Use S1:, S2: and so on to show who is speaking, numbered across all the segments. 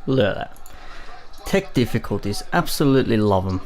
S1: Look at that. Tech difficulties, absolutely love them.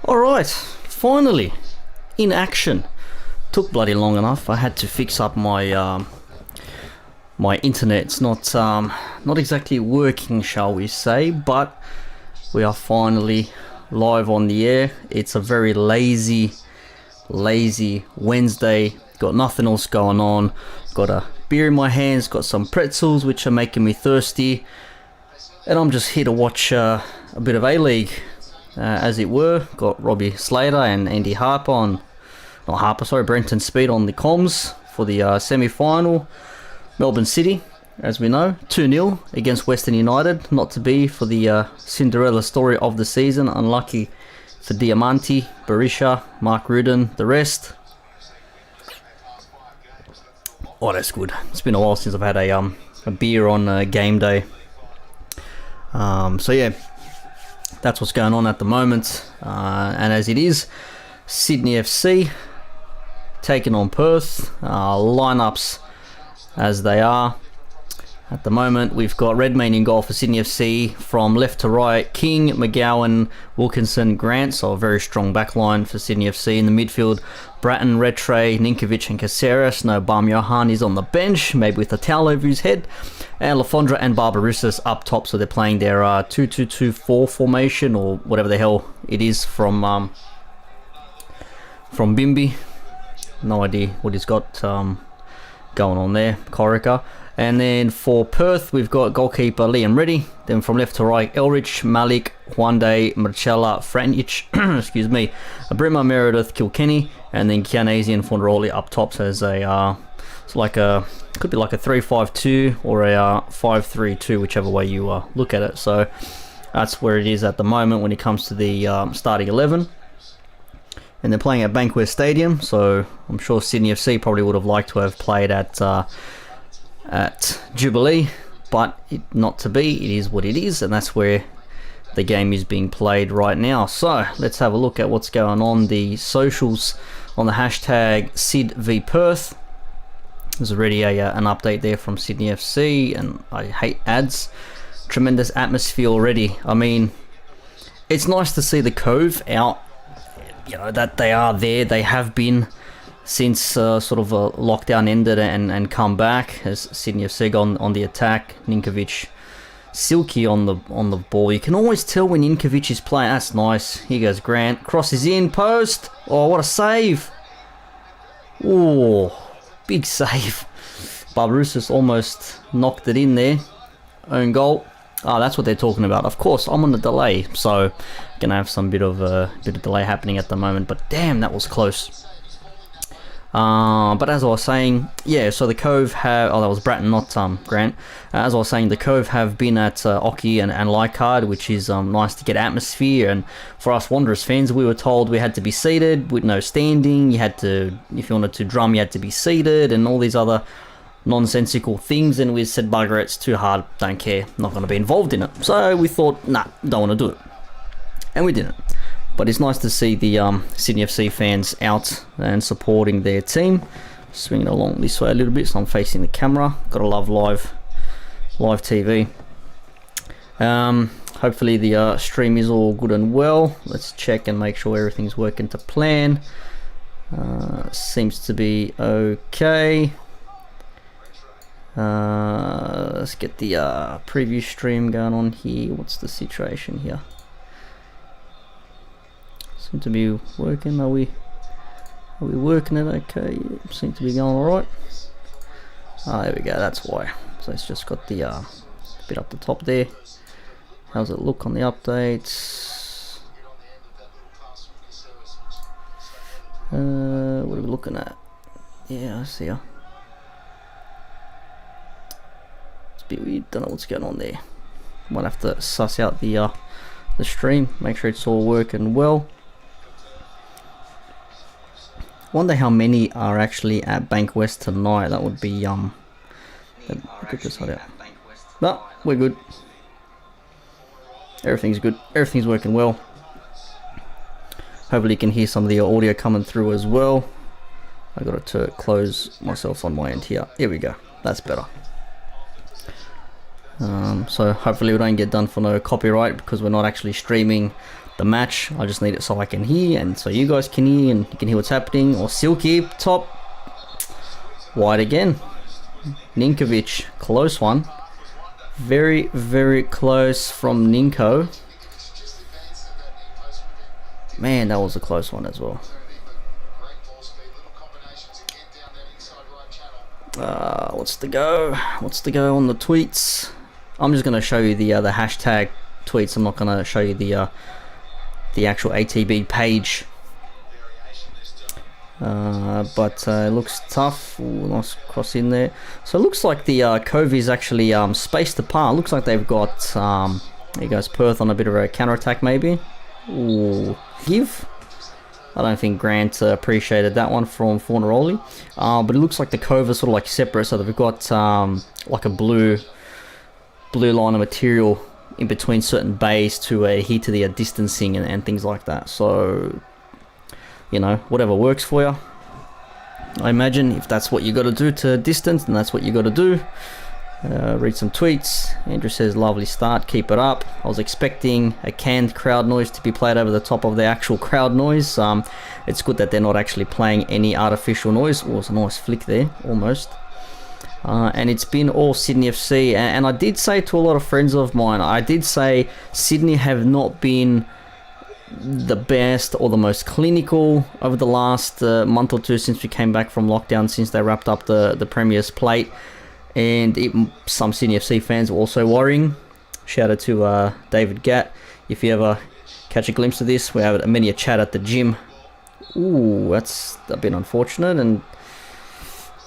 S1: Alright, finally, in action. Took bloody long enough. I had to fix up my my internet. It's not exactly working, shall we say, but we are finally live on the air. It's a very lazy Wednesday. Got nothing else going on. Got a beer in my hands, got some pretzels which are making me thirsty, and I'm just here to watch a bit of A-League. As it were, got Robbie Slater and Andy Harper on, not Harper, sorry, Brenton Speed on the comms for the semi-final. Melbourne City, as we know, 2-0 against Western United, not to be for the Cinderella story of the season. Unlucky for Diamante, Berisha, Mark Rudin, the rest. Oh, that's good. It's been a while since I've had a beer on game day. So yeah. That's what's going on at the moment, and as it is, Sydney FC taking on Perth. Lineups as they are at the moment. We've got Redmayne in goal for Sydney FC. From left to right, King, McGowan, Wilkinson, Grant. So a very strong backline for Sydney FC. In the midfield, Bratton, Redtray, Ninkovic and Caceres. No Bam Johan is on the bench, maybe with a towel over his head. And Lafondra and Barbarouses up top, so they're playing their 2-2-2-4 formation, or whatever the hell it is from Bimby. No idea what he's got going on there, Corica. And then for Perth, we've got goalkeeper Liam Reddy. Then from left to right, Elrich, Malik, Juande, Marcella, Franich, excuse me, Brima, Meredith, Kilkenny, and then Chianese and Fonderoli up top. So there's a it's like a, could be like a 3-5-2 or a 5-3-2, whichever way you look at it. So that's where it is at the moment when it comes to the starting 11. And they're playing at Bankwest Stadium, so I'm sure Sydney FC probably would have liked to have played at Jubilee, but not to be. It is what it is, and that's where the game is being played right now. So let's have a look at what's going on the socials on the hashtag SFCvPER. There's already an update there from Sydney FC, and I hate ads. Tremendous atmosphere already. I mean, it's nice to see the Cove out, you know, that they are there. They have been since sort of a lockdown ended and come back, as Sydney FC gone on the attack. Ninkovic, silky on the ball. You can always tell when Ninkovic is playing. That's nice. Here goes Grant. Crosses in, post. Oh, what a save. Oh, big save. Barbarouses almost knocked it in there. Own goal. Oh, that's what they're talking about. Of course, I'm on the delay, so gonna have some bit of delay happening at the moment. But damn, that was close. But as I was saying, yeah, so the Cove have... Oh, that was Bratton, not Grant. As I was saying, the Cove have been at Oki and Leichhardt, which is nice to get atmosphere. And for us Wanderers fans, we were told we had to be seated with no standing. You had to, if you wanted to drum, you had to be seated, and all these other nonsensical things, and we said, bugger it, it's too hard, don't care, not going to be involved in it. So we thought, nah, don't want to do it, and we didn't. But it's nice to see the Sydney FC fans out and supporting their team. Swinging along this way a little bit, so I'm facing the camera. Gotta love live TV. Hopefully the stream is all good and well. Let's check and make sure everything's working to plan. Seems to be okay. Let's get the preview stream going on here. What's the situation here? Seem to be working. Are we working it okay? Seem to be going alright. There we go, that's why. So it's just got the bit up the top there. How's it look on the updates? What are we looking at? Yeah, I see ya. It's a bit weird, don't know what's going on there. Might have to suss out the stream, make sure it's all working well. Wonder how many are actually at Bank West tonight. That would be get this out. No, we're good. Everything's good. Everything's working well. Hopefully you can hear some of the audio coming through as well. I got to close myself on my end here. Here we go. That's better. So hopefully we don't get done for no copyright, because we're not actually streaming the match. I just need it so I can hear, and so you guys can hear, and you can hear what's happening. Or Silky top wide again. Ninkovic, close one. Very, very close from Ninko. Man, that was a close one as well. What's the go? What's the go on the tweets? I'm just going to show you the hashtag tweets. I'm not going to show you the actual ATB page. But it looks tough. Ooh, nice cross in there. So it looks like the Cove is actually spaced apart. Looks like they've got there goes Perth on a bit of a counter-attack maybe. Ooh, give. I don't think Grant appreciated that one from Fornaroli. But it looks like the Cove is sort of like separate, so they've got like a blue line of material in between certain bays to adhere to the distancing and things like that. So, you know, whatever works for you. I imagine if that's what you got to do to distance, then that's what you got to do. Read some tweets. Andrew says, lovely start, keep it up. I was expecting a canned crowd noise to be played over the top of the actual crowd noise. It's good that they're not actually playing any artificial noise. Oh, it's a nice flick there, almost. And it's been all Sydney FC. And I did say to a lot of friends of mine, I did say Sydney have not been the best or the most clinical over the last month or two since we came back from lockdown, since they wrapped up the Premier's plate. And some Sydney FC fans were also worrying. Shout out to David Gatt. If you ever catch a glimpse of this, we have many a chat at the gym. Ooh, that's a bit unfortunate, and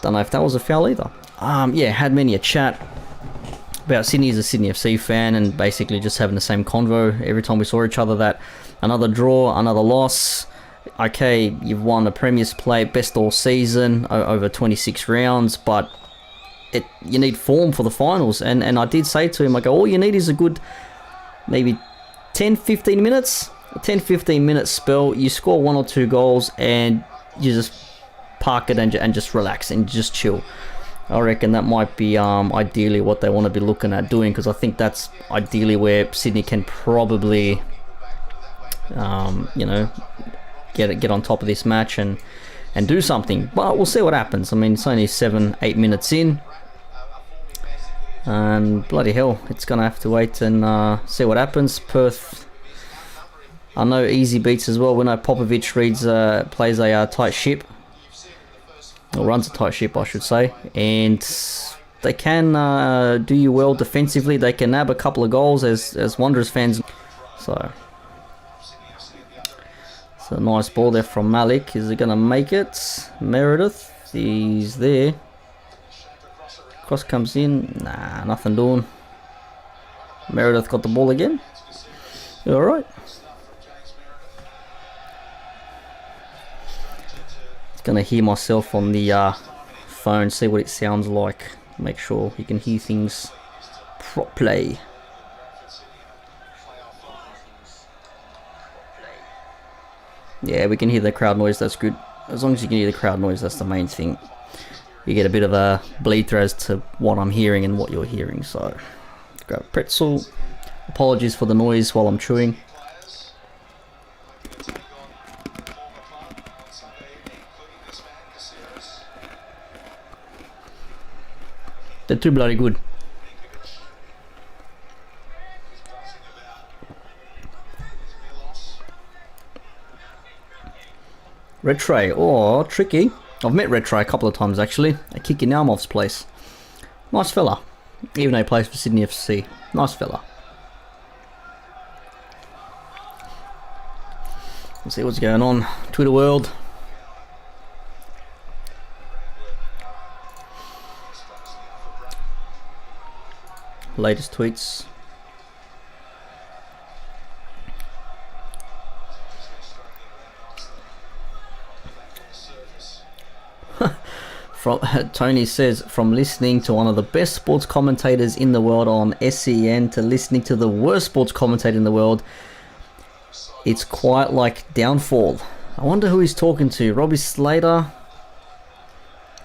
S1: don't know if that was a foul either. Yeah, had many a chat about Sydney as a Sydney FC fan, and basically just having the same convo every time we saw each other, that another draw, another loss. Okay, you've won a Premier's plate, best all season, over 26 rounds, but you need form for the finals. And I did say to him, I go, all you need is a good maybe 10-15 minutes, a 10-15 minute spell. You score 1 or 2 goals and you just park it and just relax and just chill. I reckon that might be ideally what they want to be looking at doing, because I think that's ideally where Sydney can probably you know, get on top of this match and do something. But we'll see what happens. I mean, it's only 7-8 minutes in, and bloody hell, it's gonna have to wait and see what happens. Perth, I know, easy beats as well. We know Popovic plays a tight ship, or runs a tight ship, I should say, and they can do you well defensively. They can nab a couple of goals as Wanderers fans. So it's a nice ball there from Malik. Is he gonna make it? Meredith, he's there. Cross comes in. Nah, nothing doing. Meredith got the ball again. You alright? Gonna hear myself on the phone, see what it sounds like. Make sure you can hear things properly. Yeah, we can hear the crowd noise, that's good. As long as you can hear the crowd noise, that's the main thing. You get a bit of a bleed through as to what I'm hearing and what you're hearing. So, grab a pretzel. Apologies for the noise while I'm chewing. They're too bloody good. Red Tray, oh, tricky. I've met Red Tray a couple of times actually, at Kiki Naumov's place. Nice fella, even though he plays for Sydney FC. Nice fella. Let's see what's going on, Twitter world. Latest tweets. From Tony says, from listening to one of the best sports commentators in the world on SEN to listening to the worst sports commentator in the world, it's quite like downfall. I wonder who he's talking to. Robbie Slater,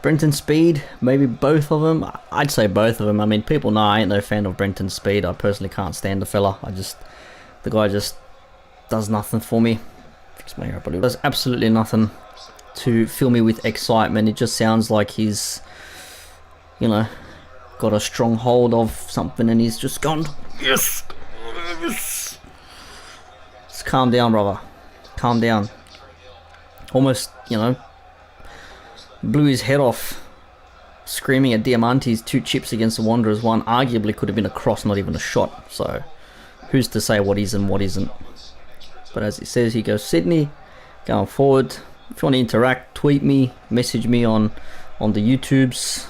S1: Brenton Speed, maybe both of them. I'd say both of them. I mean, people know I ain't no fan of Brenton Speed. I personally can't stand the fella. The guy just does nothing for me. Does absolutely nothing to fill me with excitement. It just sounds like he's, you know, got a strong hold of something and he's just gone, yes, yes. Just calm down, brother. Calm down. Almost, you know, blew his head off screaming at Diamante's 2 chips against the Wanderers. One arguably could have been a cross, not even a shot. So who's to say what is and what isn't? But as it says, he goes Sydney going forward. If you want to interact, tweet me, message me on the YouTubes.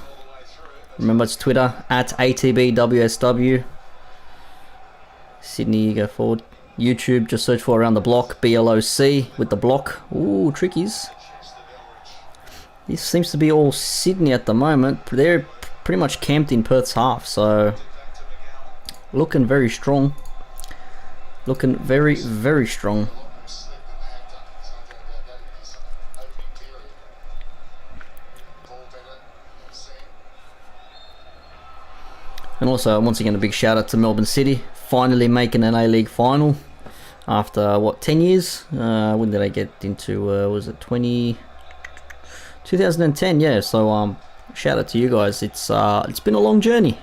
S1: Remember, it's Twitter at ATBWSW. Sydney, you go forward. YouTube, just search for Around the Block, BLOC with the block. Ooh, trickies. This seems to be all Sydney at the moment. They're pretty much camped in Perth's half, so looking very strong. Looking very, very strong. And also, once again, a big shout out to Melbourne City, finally making an A-League final after, what, 10 years? When did I get into, was it 2010, yeah, so shout out to you guys. It's been a long journey.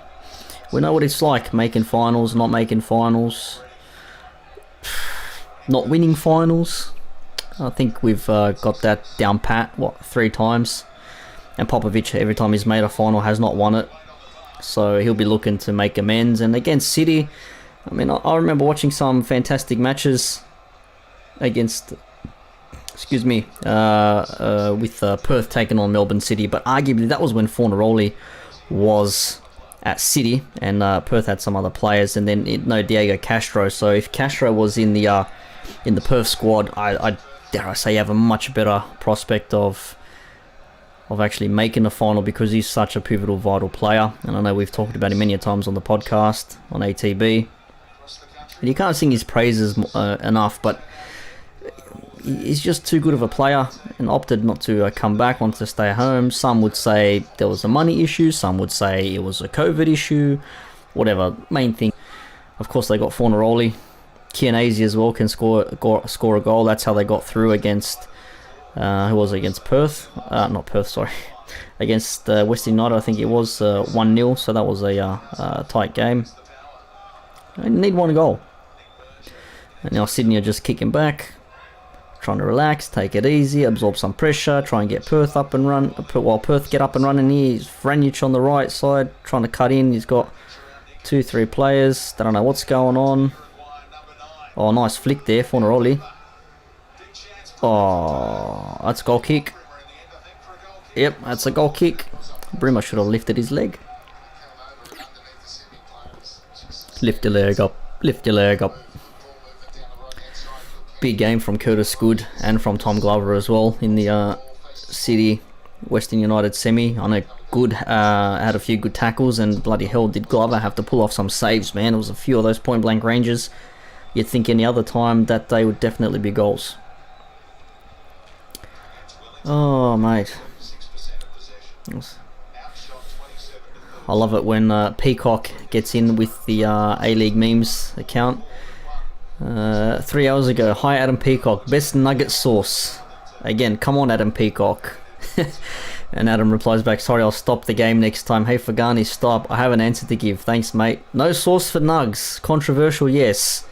S1: We know what it's like, making finals, not making finals, not winning finals. I think we've got that down pat, 3 times. And Popovic, every time he's made a final, has not won it. So he'll be looking to make amends. And against City, I mean, I remember watching some fantastic matches against, excuse me, with Perth taking on Melbourne City. But arguably that was when Fornaroli was at City and Perth had some other players. And then no Diego Castro. So if Castro was in the Perth squad, I dare I say, have a much better prospect of actually making the final, because he's such a pivotal, vital player. And I know we've talked about him many times on the podcast, on ATB. And you can't sing his praises enough, but he's just too good of a player and opted not to come back, wanted to stay home. Some would say there was a money issue, some would say it was a COVID issue, whatever. Main thing, of course, they got Fornaroli. Chianese as well can score a goal. That's how they got through against... who was it against Perth? Not Perth, sorry. Against Western United, I think it was 1-0, so that was a tight game. They need 1 goal. And now Sydney are just kicking back, trying to relax, take it easy, absorb some pressure, try and get Perth up and run. While Perth get up and running here, he's Vranjic on the right side, trying to cut in. He's got 2-3 players. They don't know what's going on. Oh, nice flick there, Fornaroli. Oh, that's a goal kick. Yep, that's a goal kick. Bruma should have lifted his leg. Lift your leg up. Lift your leg up. Big game from Curtis Good and from Tom Glover as well in the City Western United semi. I know Good had a few good tackles, and bloody hell did Glover have to pull off some saves, man. There was a few of those point blank ranges. You'd think any other time that day would definitely be goals. Oh, mate. I love it when Peacock gets in with the A-League memes account. 3 hours ago, hi Adam Peacock, best nugget sauce. Again, come on Adam Peacock. And Adam replies back, sorry, I'll stop the game next time. Hey Fagani, stop. I have an answer to give. Thanks, mate. No sauce for nugs. Controversial, yes.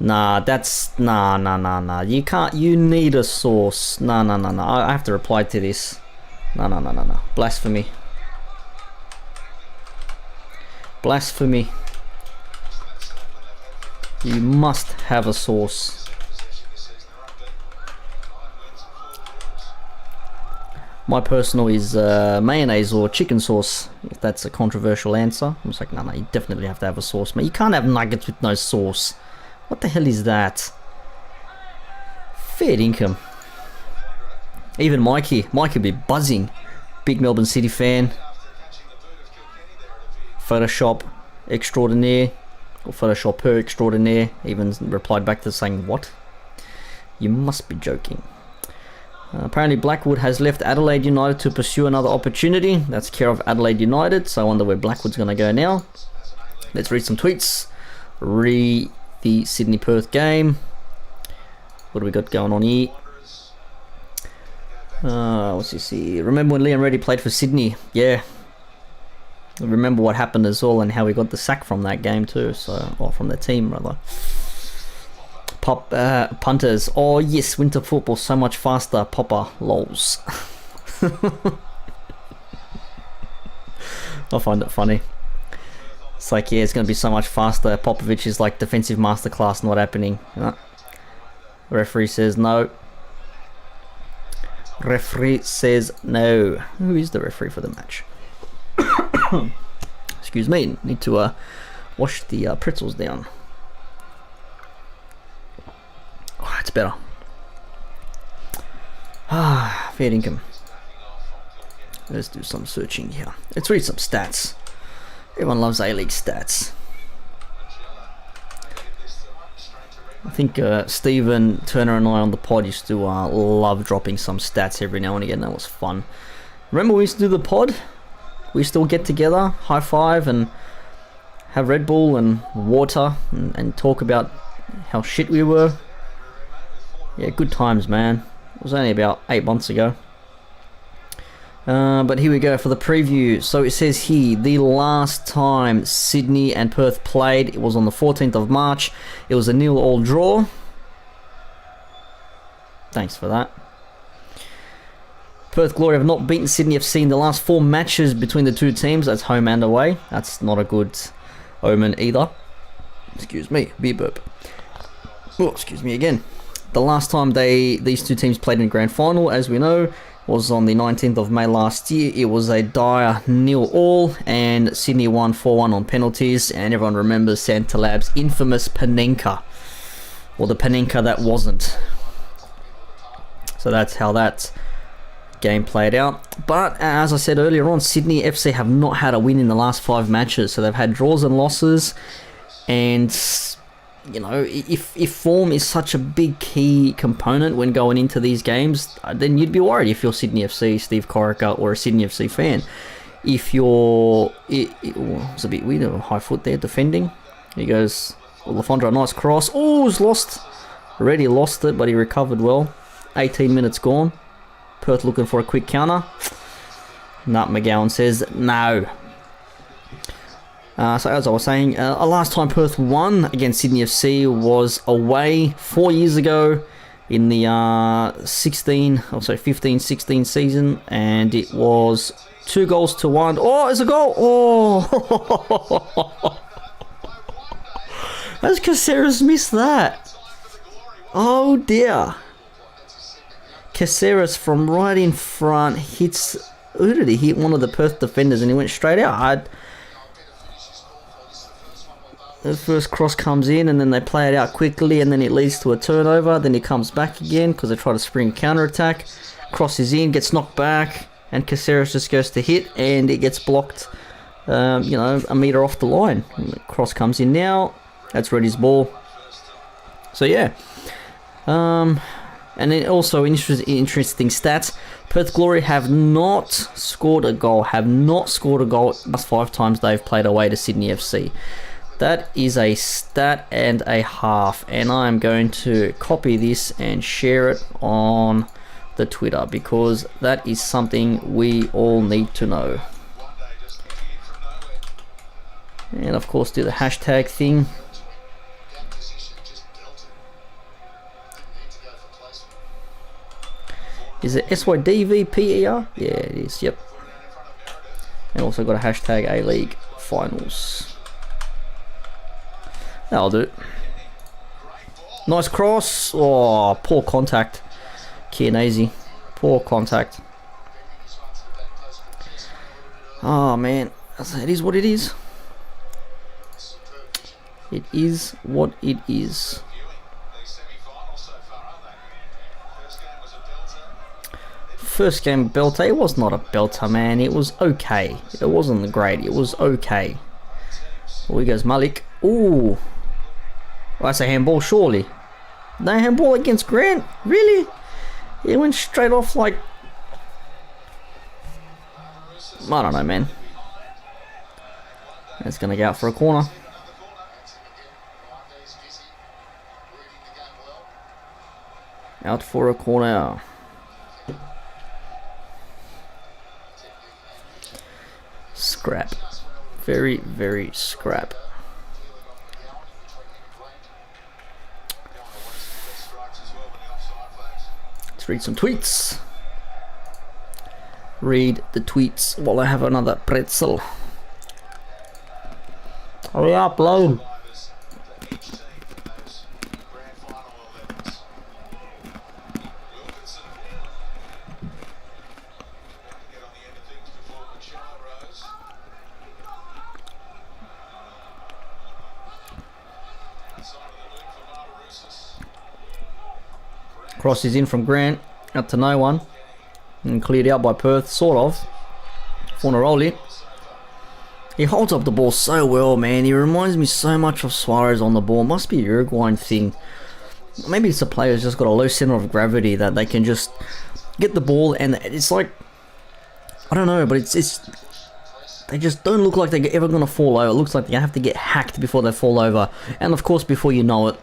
S1: Nah, that's... Nah. You can't... You need a sauce. Nah. I have to reply to this. Nah. Blasphemy. Blasphemy. You must have a sauce. My personal is mayonnaise or chicken sauce, if that's a controversial answer. I was like, no, you definitely have to have a sauce, mate. You can't have nuggets with no sauce. What the hell is that? Fair income. Even Mikey be buzzing. Big Melbourne City fan. Photoshop extraordinaire, or Photoshopper extraordinaire, even replied back to saying, what? You must be joking. Apparently Blackwood has left Adelaide United to pursue another opportunity. That's care of Adelaide United, so I wonder where Blackwood's going to go now. Let's read some tweets. The Sydney-Perth game. What do we got going on here? What's this here? Remember when Liam Reddy played for Sydney? Yeah. Remember what happened as well and how we got the sack from that game too. So, or from the team rather. Punters. Oh yes, winter football so much faster. Popper lols. I find it funny. It's like, yeah, it's going to be so much faster. Popovich is like defensive masterclass not happening. Referee says no. Referee says no. Who is the referee for the match? Excuse me. Need to wash the pretzels down. Oh, it's better. Fair income. Let's do some searching here. Let's read some stats. Everyone loves A-League stats. I think Stephen, Turner and I on the pod used to love dropping some stats every now and again. That was fun. Remember we used to do the pod? We used to all get together, high five and have Red Bull and water and talk about how shit we were. Yeah, good times, man. It was only about 8 months ago. But here we go for the preview. So it says here, the last time Sydney and Perth played, it was on the 14th of March. It was a 0-0 draw. Thanks for that. Perth Glory have not beaten Sydney FC in the last 4 matches between the two teams. That's home and away. That's not a good omen either. Excuse me, beer burp. Oh, excuse me again. The last time these two teams played in grand final, as we know, was on the 19th of May last year. It was a dire 0-0, and Sydney won 4-1 on penalties, and everyone remembers Santa Lab's infamous Panenka, or the Panenka that wasn't. So that's how that game played out. But as I said earlier on, Sydney FC have not had a win in the last 5 matches, so they've had draws and losses, and you know, if form is such a big key component when going into these games, then you'd be worried if you're Sydney FC, Steve Corica, or a Sydney FC fan. If you're... it's a bit weird, a high foot there, defending. He goes, Lafondra, nice cross. Oh, he's lost. Already lost it, but he recovered well. 18 minutes gone. Perth looking for a quick counter. Nut McGowan says, no. So as I was saying, last time Perth won against Sydney FC was away 4 years ago in the 15-16 season, and it was 2-1. Oh, it's a goal! Oh, as Caceres missed that. Oh dear. Caceres from right in front hits. Who did he hit? One of the Perth defenders, and he went straight out. The first cross comes in, and then they play it out quickly, and then it leads to a turnover. Then he comes back again because they try to spring counter attack. Crosses in, gets knocked back. and Caceres just goes to hit, and it gets blocked, you know, a metre off the line. Cross comes in now. That's Reddy's ball. So yeah. And then also interesting stats. Perth Glory have not scored a goal. Last 5 times they've played away to Sydney FC. That is a stat and a half. And I'm going to copy this and share it on the Twitter, because that is something we all need to know. And of course do the hashtag thing. Is it SYDVPER? Yeah, it is, yep. And also got a hashtag A-League Finals. That'll do. Nice cross. Oh, poor contact. Chianese. Poor contact. Oh, man. It is what it is. It is what it is. First game belter. It was not a belter, man. It was okay. It wasn't great. It was okay. Oh, here goes Malik. Ooh. Well, that's a handball, surely. No handball against Grant? Really? It went straight off like... I don't know, man. It's going to go out for a corner. Out for a corner. Scrap. Very, very scrap. Let's read some tweets. Read the tweets while I have another pretzel. Hurry up, load. Cross is in from Grant, up to no one, and cleared out by Perth, sort of. Fornaroli. He holds up the ball so well, man. He reminds me so much of Suarez on the ball. Must be a Uruguayan thing. Maybe it's a player who's just got a low center of gravity that they can just get the ball, and it's like, I don't know, but it's they just don't look like they're ever gonna fall over. It looks like they have to get hacked before they fall over, and of course, before you know it,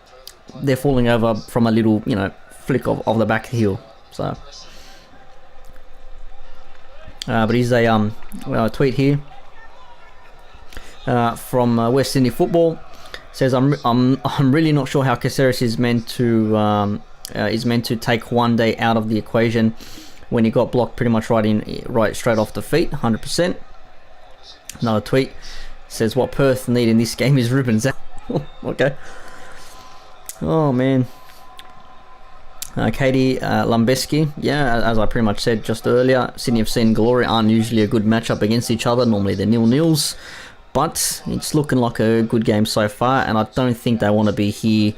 S1: they're falling over from a little, you know, flick of the back heel. So but here's a tweet here from West Sydney Football. Says I'm really not sure how Caceres is meant to take one day out of the equation when he got blocked pretty much right straight off the feet. 100%. Another tweet says what Perth need in this game is Ruben's. Okay. Oh man. Katie Lambeski, yeah, as I pretty much said just earlier, Sydney FC and Glory aren't usually a good matchup against each other. Normally they're 0-0s, but it's looking like a good game so far, and I don't think they want to be here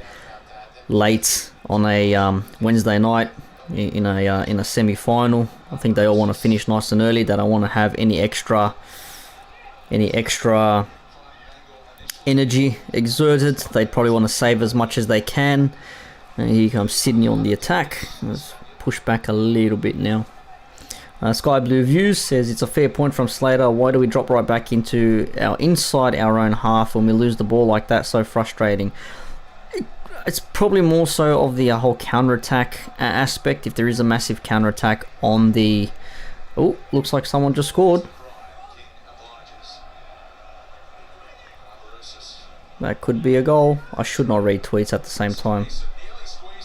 S1: late on a Wednesday night in a semi-final. I think they all want to finish nice and early. They don't want to have any extra energy exerted. They'd probably want to save as much as they can. And here comes Sydney on the attack. Let's push back a little bit now. Sky Blue Views says it's a fair point from Slater. Why do we drop right back into inside our own half when we lose the ball like that? So frustrating. It's probably more so of the whole counter-attack aspect. If there is a massive counter-attack on the... Oh, looks like someone just scored. That could be a goal. I should not read tweets at the same time.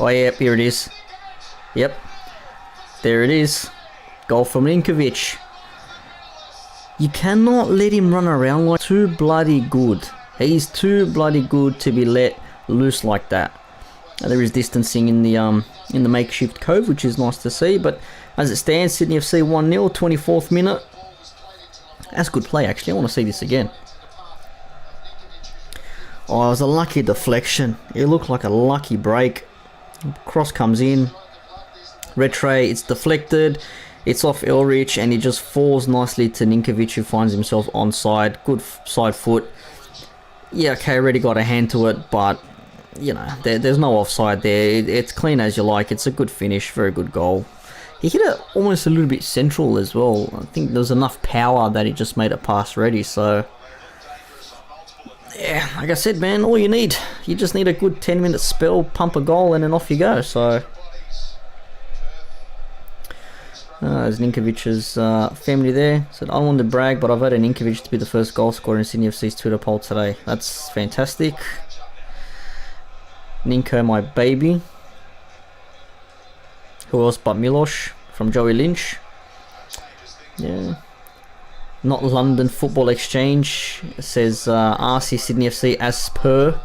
S1: Oh, yep, here it is. Yep. There it is. Goal from Ninkovic. You cannot let him run around like too bloody good. He's too bloody good to be let loose like that. There is distancing in the makeshift cove, which is nice to see, but as it stands, Sydney FC 1-0, 24th minute. That's good play, actually. I want to see this again. Oh, it was a lucky deflection. It looked like a lucky break. Cross comes in. Red tray, it's deflected. It's off Elrich, and he just falls nicely to Ninkovic, who finds himself onside. Good side foot. Yeah, okay, already got a hand to it, but, you know, there's no offside there. It's clean as you like. It's a good finish, very good goal. He hit it almost a little bit central as well. I think there was enough power that he just made it pass ready, so... yeah, like I said, man, all you just need a good 10-minute spell, pump a goal, and then off you go, so... there's Ninkovic's family there. Said, I don't want to brag, but I voted Ninkovic to be the first goal scorer in Sydney FC's Twitter poll today. That's fantastic. Ninko, my baby. Who else but Milosh from Joey Lynch? Yeah. Not London Football Exchange. It says RC Sydney FC as per.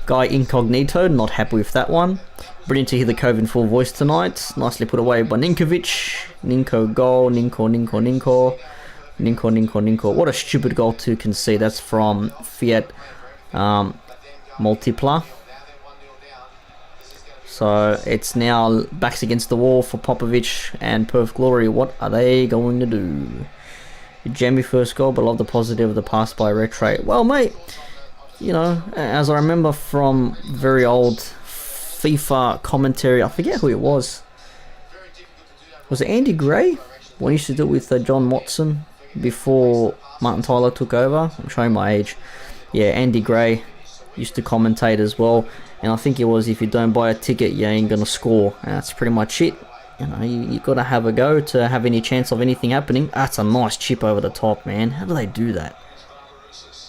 S1: Guy Incognito, not happy with that one. Brilliant to hear the Cove in full voice tonight. Nicely put away by Ninkovic. Ninko goal. Ninko. What a stupid goal to concede. That's from Fiat Multipla. So it's now backs against the wall for Popovic and Perth Glory. What are they going to do? Jamie first goal, but love the positive of the pass by Retray. Well, mate, you know, as I remember from very old FIFA commentary, I forget who it was. Was it Andy Gray? When he used to do it with John Watson before Martin Tyler took over. I'm showing my age. Yeah, Andy Gray used to commentate as well. And I think it was, if you don't buy a ticket, you ain't gonna score. And that's pretty much it. You know, you gotta have a go to have any chance of anything happening. That's a nice chip over the top, man. How do they do that?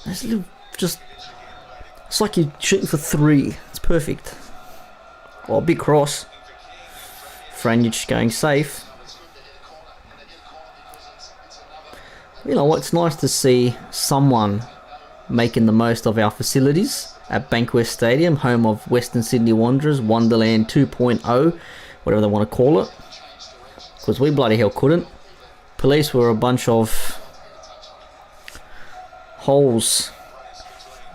S1: It's just, it's like you're shooting for 3. It's perfect. Well, big cross. Franjic going safe. You know what? It's nice to see someone making the most of our facilities at Bankwest Stadium, home of Western Sydney Wanderers, Wonderland 2.0, whatever they want to call it. Because we bloody hell couldn't. Police were a bunch of holes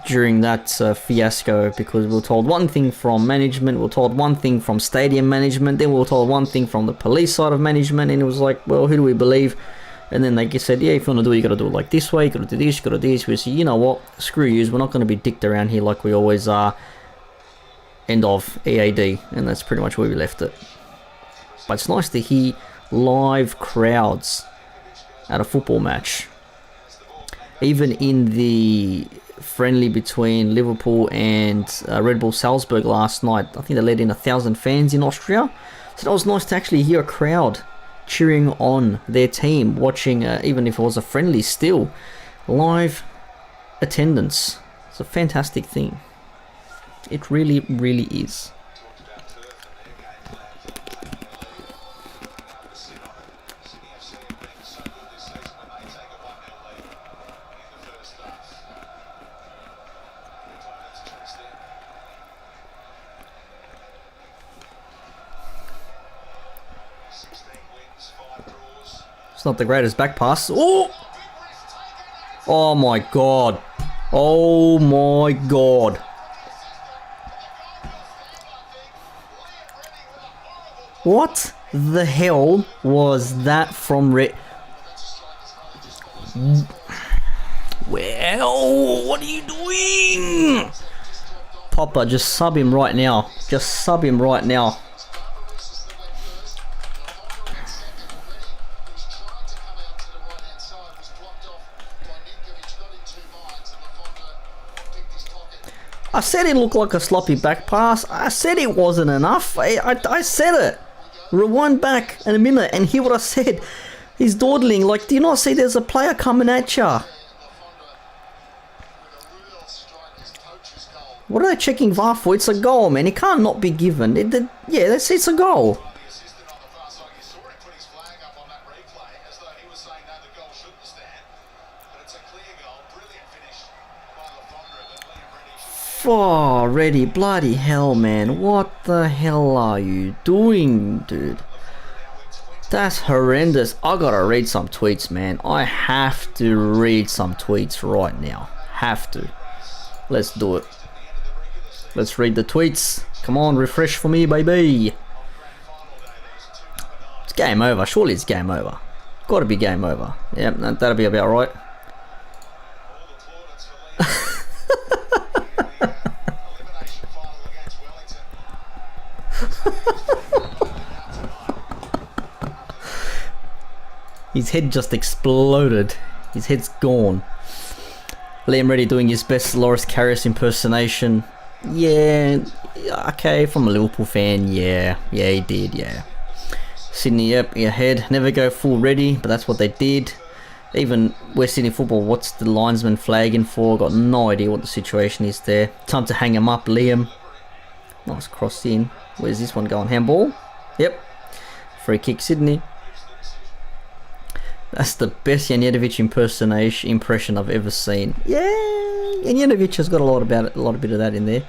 S1: during that fiasco, because we were told one thing from management, we were told one thing from stadium management, then we were told one thing from the police side of management, and it was like, well, who do we believe? And then they said, yeah, if you want to do it, you got to do it like this way, you got to do this, you got to do this. We said, you know what, screw yous, we're not going to be dicked around here like we always are. End of EAD. And that's pretty much where we left it. But it's nice to hear live crowds at a football match. Even in the friendly between Liverpool and Red Bull Salzburg last night, I think they let in 1,000 fans in Austria. So that was nice to actually hear a crowd cheering on their team, watching, even if it was a friendly, still live attendance. It's a fantastic thing. It really, really is. Not the greatest back pass. Oh! Oh my god. Oh my god. What the hell was that from Well, what are you doing? Popper, just sub him right now. Just sub him right now. I said it looked like a sloppy back pass. I said it wasn't enough. I said it. Rewind back in a minute and hear what I said. He's dawdling. Like, do you not see there's a player coming at ya? What are they checking VAR for? It's a goal, man. It can't not be given. Yeah, it's a goal. Oh, ready, bloody hell, man. What the hell are you doing, dude? That's horrendous. I gotta read some tweets, man. I have to read some tweets right now. Have to. Let's do it. Let's read the tweets. Come on, refresh for me, baby. game over. Surely it's game over. Got to be game over. Yeah, that'll be about right. His head just exploded. His head's gone. Liam Reddy doing his best Loris Karius impersonation. Yeah, okay, from a Liverpool fan, yeah, he did, yeah. Sydney, yep, your head, never go full ready, but that's what they did. Even West Sydney football, what's the linesman flagging for? Got no idea what the situation is there. Time to hang him up, Liam. Nice cross in. Where's this one going? Handball? Yep. Free kick, Sydney. That's the best Janjetovic impression I've ever seen. Yeah, Janjetovic has got a lot bit of that in there.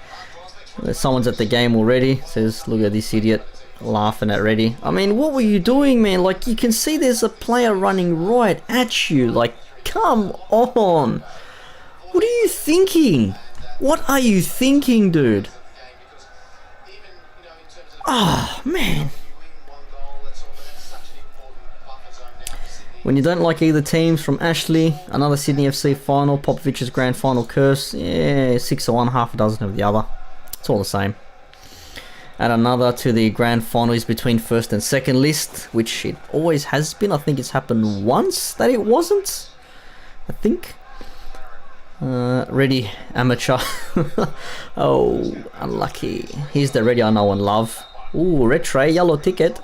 S1: Someone's at the game already. Says, "Look at this idiot laughing at Reddy." I mean, what were you doing, man? Like, you can see there's a player running right at you. Like, come on. What are you thinking? What are you thinking, dude? Oh, man. When you don't like either teams, from Ashley, another Sydney FC final, Popovic's grand final curse. Yeah, 6 of one, half a dozen of the other. It's all the same. Add another to the grand finals between first and second list, which it always has been. I think it's happened once that it wasn't. I think. Ready, amateur. Oh, unlucky. Here's the Ready I know and love. Ooh, Retre, yellow ticket.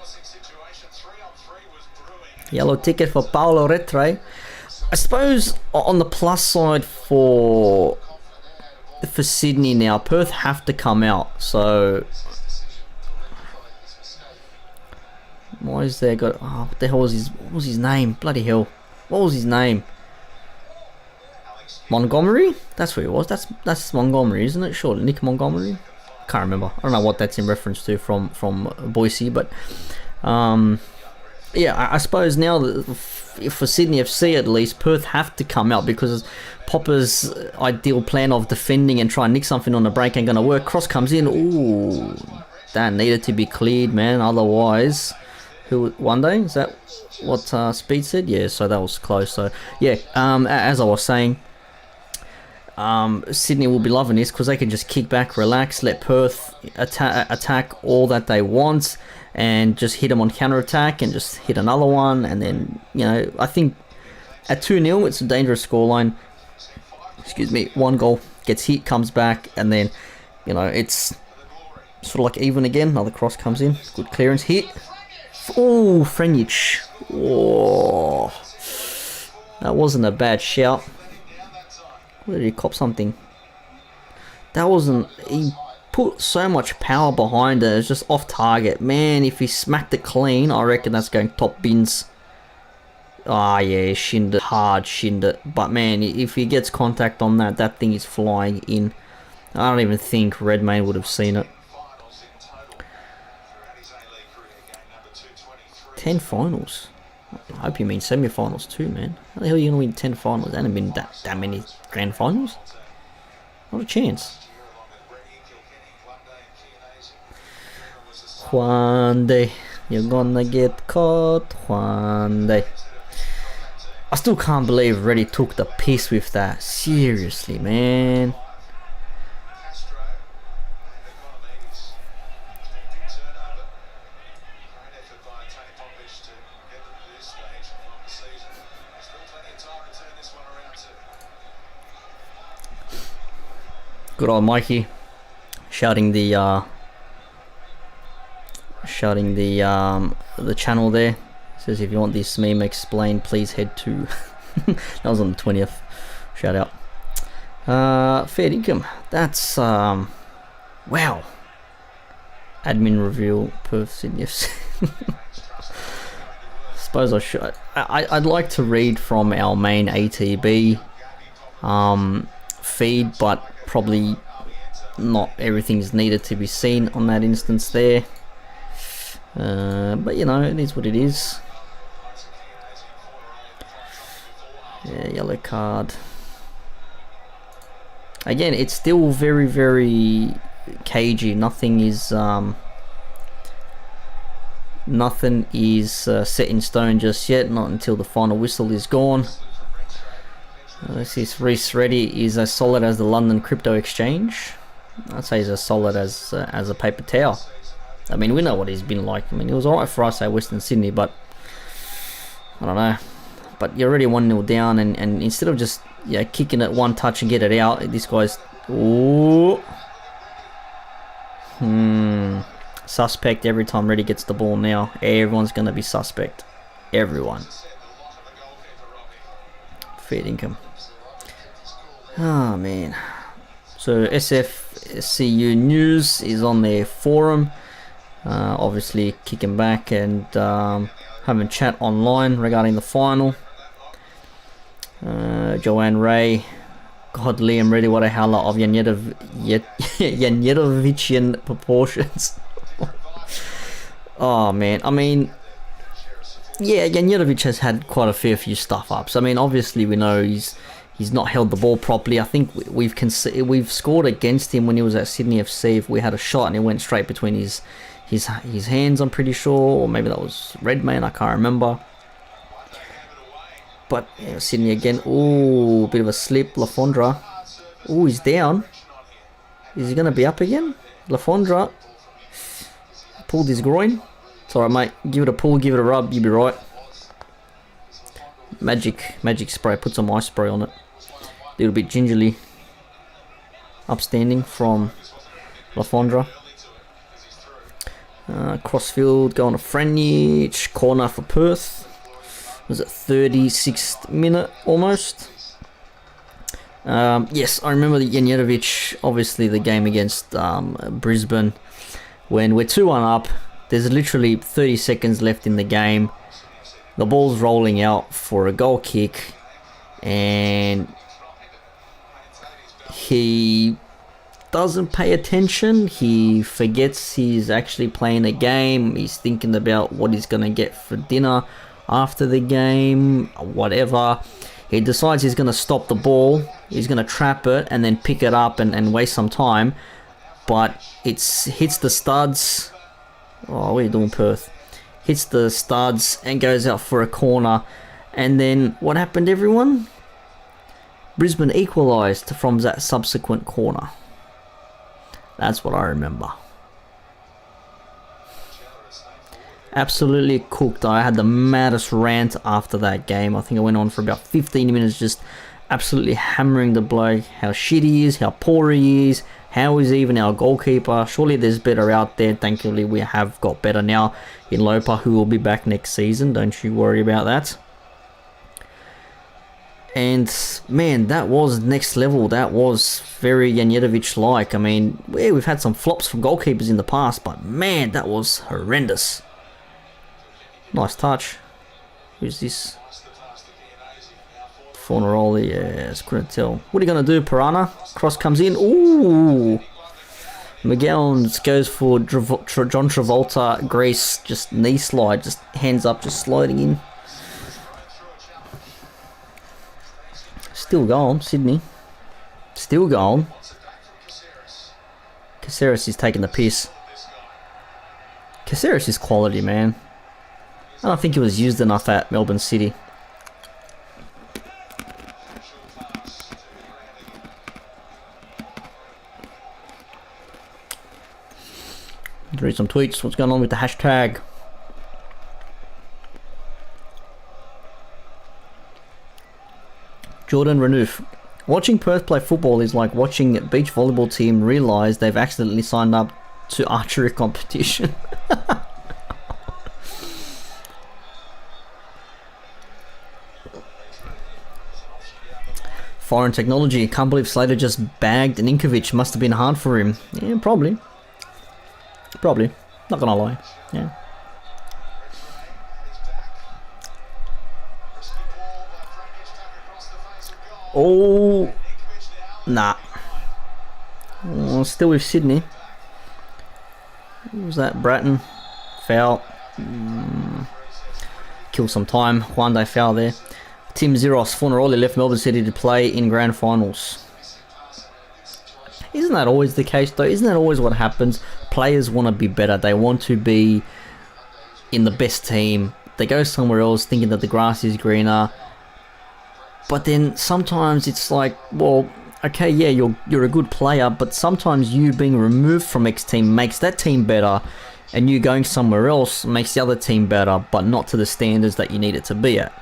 S1: Yellow ticket for Paulo Retre. I suppose on the plus side for Sydney now, Perth have to come out. So why is there got? Oh, what the hell was his? What was his name? Bloody hell! What was his name? Montgomery? That's who it was. That's Montgomery, isn't it? Sure, Nick Montgomery. Can't remember. I don't know what that's in reference to from Boise, but yeah, I suppose now that for Sydney FC at least, Perth have to come out because Popper's ideal plan of defending and try and nick something on the break ain't gonna work. Cross comes in. Ooh, that needed to be cleared, man. Otherwise, one day is that what Speed said? Yeah, so that was close. So yeah, as I was saying, Sydney will be loving this because they can just kick back, relax, let Perth attack all that they want, and just hit them on counter-attack and just hit another one. And then, you know, I think at 2-0 it's a dangerous scoreline. Excuse me, one goal gets hit, comes back, and then, you know, it's sort of like even again. Another cross comes in, good clearance, hit. Oh, Frenich. Oh, that wasn't a bad shout. Where did he cop something? That wasn't... He put so much power behind it. It's just off target. Man, if he smacked it clean, I reckon that's going top bins. Ah, yeah, shinned it. Hard shinned it. But man, if he gets contact on that, that thing is flying in. I don't even think Redmayne would have seen it. 10 finals. I hope you mean semi-finals too, man. How the hell are you going to win 10 finals? There hasn't been that many grand finals. Not a chance. One day, you're gonna get caught. One day. I still can't believe Reddy took the piss with that. Seriously, man. Good old Mikey shouting the channel there. Says if you want this meme explained, please head to that was on the 20th. Shout out. Fair income. That's wow. Admin reveal Perth Sydney FC. Suppose I should. I'd like to read from our main ATB feed, but probably not everything's needed to be seen on that instance there. But you know, it is what it is. Yeah, yellow card. Again, it's still very, very cagey. Nothing is nothing is set in stone just yet, not until the final whistle is gone. Let's see if Reece Reddy is as solid as the London Crypto Exchange. I'd say he's as solid as a paper towel. I mean, we know what he's been like. I mean, it was alright for us at Western Sydney, but I don't know. But you're already 1-0 down, and instead of just kicking it one touch and get it out, this guy's suspect every time Reddy gets the ball now. Everyone's gonna be suspect. Everyone. Fair income. Oh man. So SFCU News is on their forum, obviously kicking back and having chat online regarding the final. Joanne Ray, God, Liam Reddy, what a howler of Janjetovichian proportions. Oh man, I mean, yeah, Janjetovic has had quite a fair few stuff ups. I mean, obviously we know he's not held the ball properly. I think we've scored against him when he was at Sydney FC. If we had a shot and it went straight between his hands, I'm pretty sure, or maybe that was Redmayne, I can't remember. But Sydney again. Ooh, bit of a slip. Lafondra. Ooh, he's down. Is he gonna be up again? Lafondra pulled his groin. It's alright, mate. Give it a pull, give it a rub, you'll be right. Magic spray. Put some ice spray on it. A little bit gingerly. Upstanding from Lafondra. Crossfield going to French. Corner for Perth. Was it 36th minute almost? Yes, I remember the Janjetovic, obviously the game against Brisbane, when we're 2-1 up. There's literally 30 seconds left in the game. The ball's rolling out for a goal kick, and he doesn't pay attention. He forgets he's actually playing a game. He's thinking about what he's going to get for dinner after the game, whatever. He decides he's going to stop the ball. He's going to trap it and then pick it up and waste some time. But it hits the studs. Oh, what are you doing, Perth? Hits the studs and goes out for a corner. And then what happened, everyone? Brisbane equalised from that subsequent corner. That's what I remember. Absolutely cooked. I had the maddest rant after that game. I think I went on for about 15 minutes just absolutely hammering the bloke, how shit he is, how poor he is, how is even our goalkeeper. Surely there's better out there. Thankfully we have got better now in Lopa, who will be back next season. Don't you worry about that. And man, that was next level. That was very Janjetovic-like. I mean, yeah, we've had some flops from goalkeepers in the past, but man, that was horrendous. Nice touch. Who's this? Fornaroli, yes, couldn't tell. What are you going to do, Piranha? Cross comes in. Ooh! Miguel goes for John Travolta, Grease, just knee slide, just hands up, just sliding in. Still going, Sydney. Still going. Caceres is taking the piss. Caceres is quality, man. I don't think he was used enough at Melbourne City. Let's read some tweets. What's going on with the hashtag? Jordan Renouf. Watching Perth play football is like watching a beach volleyball team realise they've accidentally signed up to archery competition. Foreign technology. Can't believe Slater just bagged Ninkovic. Must have been hard for him. Yeah, probably. Probably. Not gonna lie. Yeah. Oh. Nah. Oh, still with Sydney. What was that? Bratton. Foul. Kill some time. One day foul there. Tim Zeros, Fornaroli left Melbourne City to play in grand finals. Isn't that always the case though? Isn't that always what happens? Players want to be better. They want to be in the best team. They go somewhere else thinking that the grass is greener. But then sometimes it's like, well, okay, yeah, you're a good player, but sometimes you being removed from X team makes that team better, and you going somewhere else makes the other team better, but not to the standards that you need it to be at.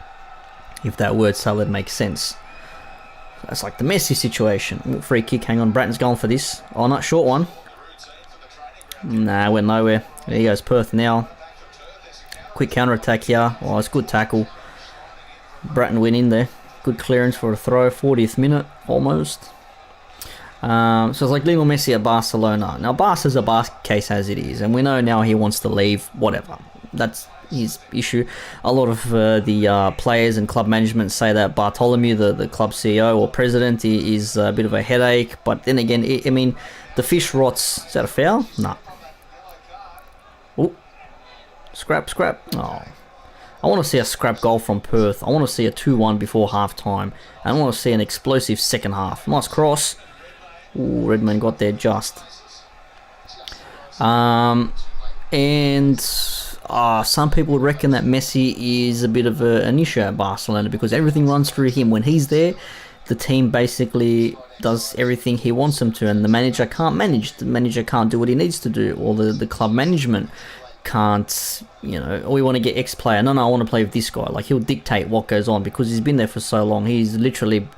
S1: If that word salad makes sense. That's like the Messi situation. Ooh, free kick, hang on, Bratton's going for this. Oh, not short one. Nah, went nowhere. There he goes, Perth now. Quick counter-attack here. Oh, it's good tackle. Bratton went in there. Good clearance for a throw. 40th minute, almost. So it's like Lionel Messi at Barcelona. Now, Barca's a basket case as it is, and we know now he wants to leave. Whatever. That's his issue. A lot of the players and club management say that Bartholomew, the club CEO or president, is a bit of a headache. But then again, I mean, the fish rots. Is that a foul? No. Oh, scrap. Oh, I want to see a scrap goal from Perth. I want to see a 2-1 before half time. And I want to see an explosive second half. Nice cross. Ooh, Redmond got there just. And some people reckon that Messi is a bit of an issue at Barcelona because everything runs through him. When he's there, the team basically does everything he wants them to, and the manager can't manage. The manager can't do what he needs to do, or the club management can't, oh, we want to get X player. No, I want to play with this guy. Like, he'll dictate what goes on because he's been there for so long. He's literally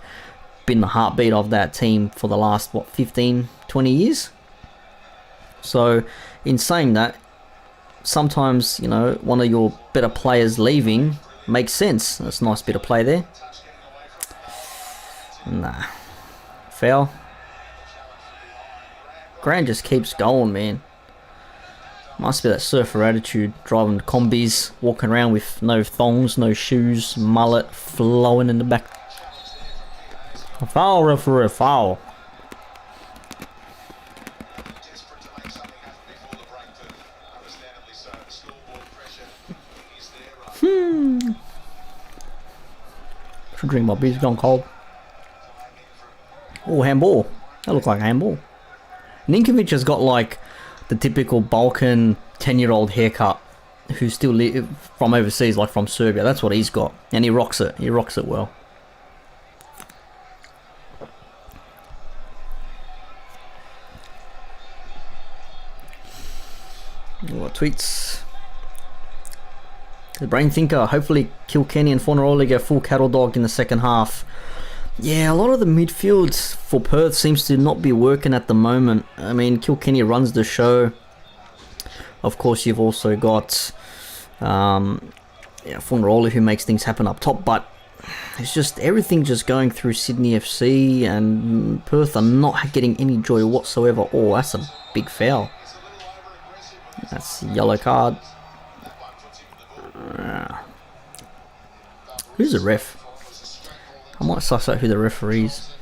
S1: been the heartbeat of that team for the last, 15, 20 years? So, in saying that, sometimes, one of your better players leaving makes sense. That's a nice bit of play there. Nah. Foul. Grant just keeps going, man. Must be that surfer attitude, driving combis, walking around with no thongs, no shoes, mullet flowing in the back. A foul, referee, foul. Should drink my beer, it's gone cold. Oh, handball. That looked like a handball. Ninkovic has got like the typical Balkan 10-year-old haircut who's still from overseas, like from Serbia. That's what he's got. And he rocks it. He rocks it well. What tweets? The Brain Thinker. Hopefully Kilkenny and Fornaroli go full cattle dog in the second half. Yeah, a lot of the midfields for Perth seems to not be working at the moment. I mean, Kilkenny runs the show. Of course, you've also got Fornaroli who makes things happen up top, but it's just everything just going through Sydney FC, and Perth are not getting any joy whatsoever. Oh, that's a big foul. That's a yellow card. Who's the ref? I might suss out who the referee is.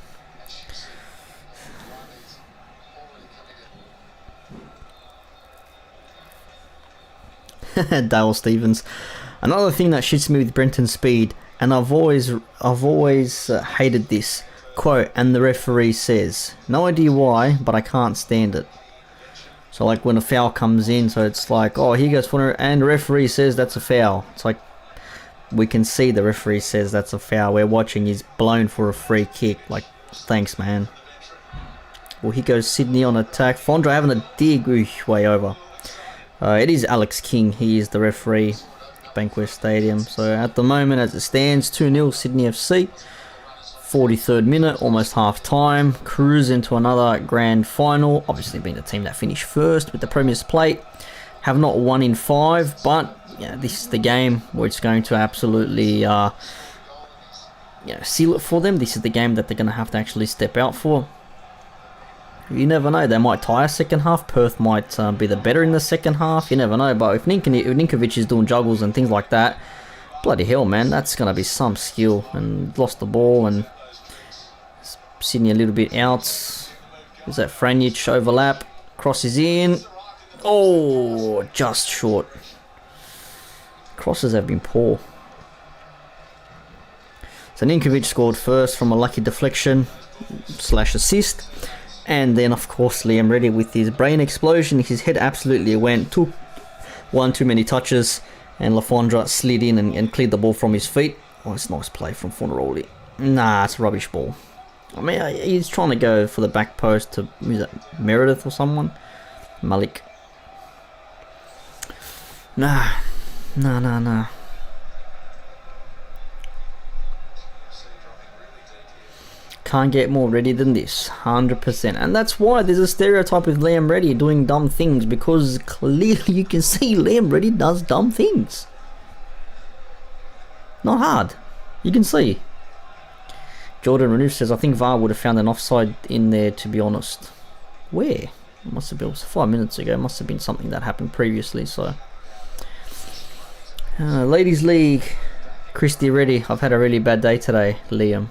S1: Dale Stevens. Another thing that shits me with Brenton Speed, and I've always hated this quote. And the referee says, no idea why, but I can't stand it. So like when a foul comes in, so it's like, oh, here goes for, and the referee says that's a foul. It's like, we can see the referee says that's a foul. We're watching, he's blown for a free kick. Like, thanks, man. Well, here goes Sydney on attack. Fondra having a dig way over. It is Alex King. He is the referee. Bankwest Stadium. So at the moment, as it stands, 2-0 Sydney FC. 43rd minute, almost half time. Cruise into another grand final. Obviously being the team that finished first with the Premier's Plate. Have not won in 5, but yeah, this is the game where it's going to absolutely seal it for them. This is the game that they're going to have to actually step out for. You never know, they might tie a second half. Perth might be the better in the second half. You never know, but if Ninkovic is doing juggles and things like that, bloody hell, man, that's going to be some skill. And lost the ball, and Sydney a little bit out. There's that Franjic overlap. Crosses in. Oh, just short. Crosses have been poor. So Ninkovic scored first from a lucky deflection / assist. And then, of course, Liam Reddy with his brain explosion. His head absolutely went. Took one too many touches. And Lafondra slid in and cleared the ball from his feet. Oh, it's a nice play from Fornaroli. Nah, it's a rubbish ball. I mean, he's trying to go for the back post to, who's that, Meredith or someone? Malik. Nah. Nah. Can't get more ready than this, 100%. And that's why there's a stereotype of Liam Reddy doing dumb things, because clearly you can see Liam Reddy does dumb things. Not hard. You can see. Jordan Renouf says, I think VAR would have found an offside in there, to be honest. Where? It must have been 5 minutes ago. It must have been something that happened previously, so. Ladies League. Christy Reddy, I've had a really bad day today, Liam.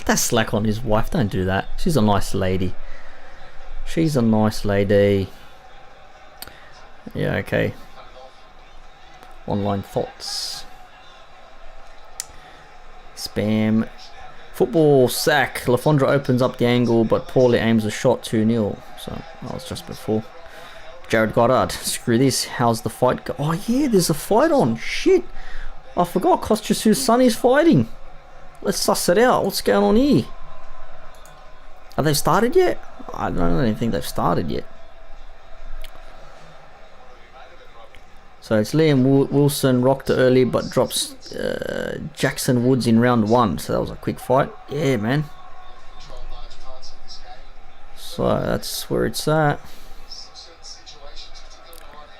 S1: That's slack on his wife, don't do that. She's a nice lady. She's a nice lady. Yeah, okay. Online thoughts. Spam. Football sack. Lafondra opens up the angle, but poorly aims a shot 2-0. So, that was just before. Jared Goddard. Screw this. How's the fight go? Oh, yeah, there's a fight on. Shit. I forgot. Kostjasu's son is fighting. Let's suss it out. What's going on here? Have they started yet? I don't even think they've started yet. So it's Liam Wilson rocked early but drops Jackson Woods in round 1. So that was a quick fight. Yeah, man. So that's where it's at.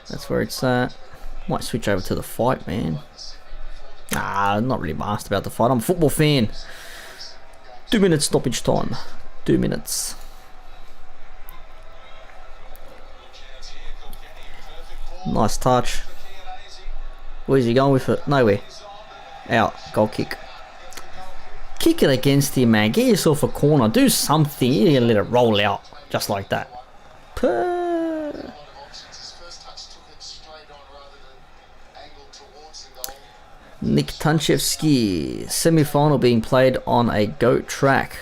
S1: That's where it's at. Might switch over to the fight, man. I'm not really asked about the fight. I'm a football fan. 2 minutes stoppage time. 2 minutes. Nice touch. Where's he going with it? Nowhere. Out. Goal kick. Kick it against him, man. Get yourself a corner. Do something. You're going to let it roll out. Just like that. Purr. Nick Tunchevsky, semi-final being played on a goat track.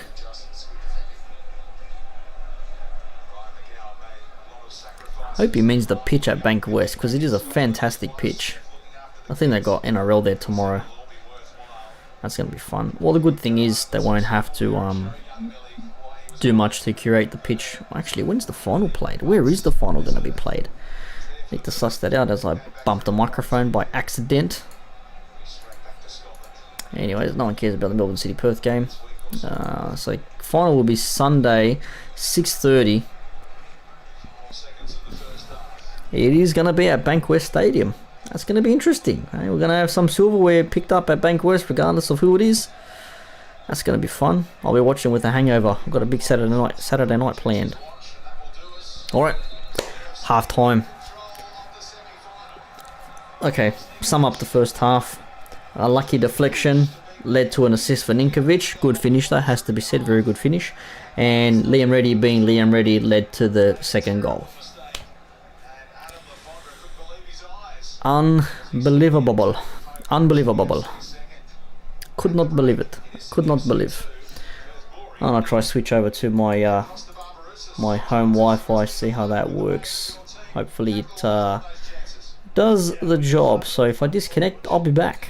S1: Hope he means the pitch at Bank West, because it is a fantastic pitch. I think they got NRL there tomorrow. That's going to be fun. Well, the good thing is they won't have to do much to curate the pitch. Actually, when's the final played? Where is the final going to be played? Need to suss that out as I bumped the microphone by accident. Anyways, no one cares about the Melbourne City Perth game. So final will be Sunday, 6:30. It is going to be at Bankwest Stadium. That's going to be interesting. We're going to have some silverware picked up at Bankwest, regardless of who it is. That's going to be fun. I'll be watching with a hangover. I've got a big Saturday night planned. All right, half time. Okay, sum up the first half. A lucky deflection led to an assist for Ninkovic. Good finish, that has to be said. Very good finish. And Liam Reddy being Liam Reddy led to the second goal. Unbelievable. Unbelievable. Could not believe it. Could not believe. I'm gonna try switch over to my my home Wi-Fi, see how that works. Hopefully it does the job. So if I disconnect, I'll be back.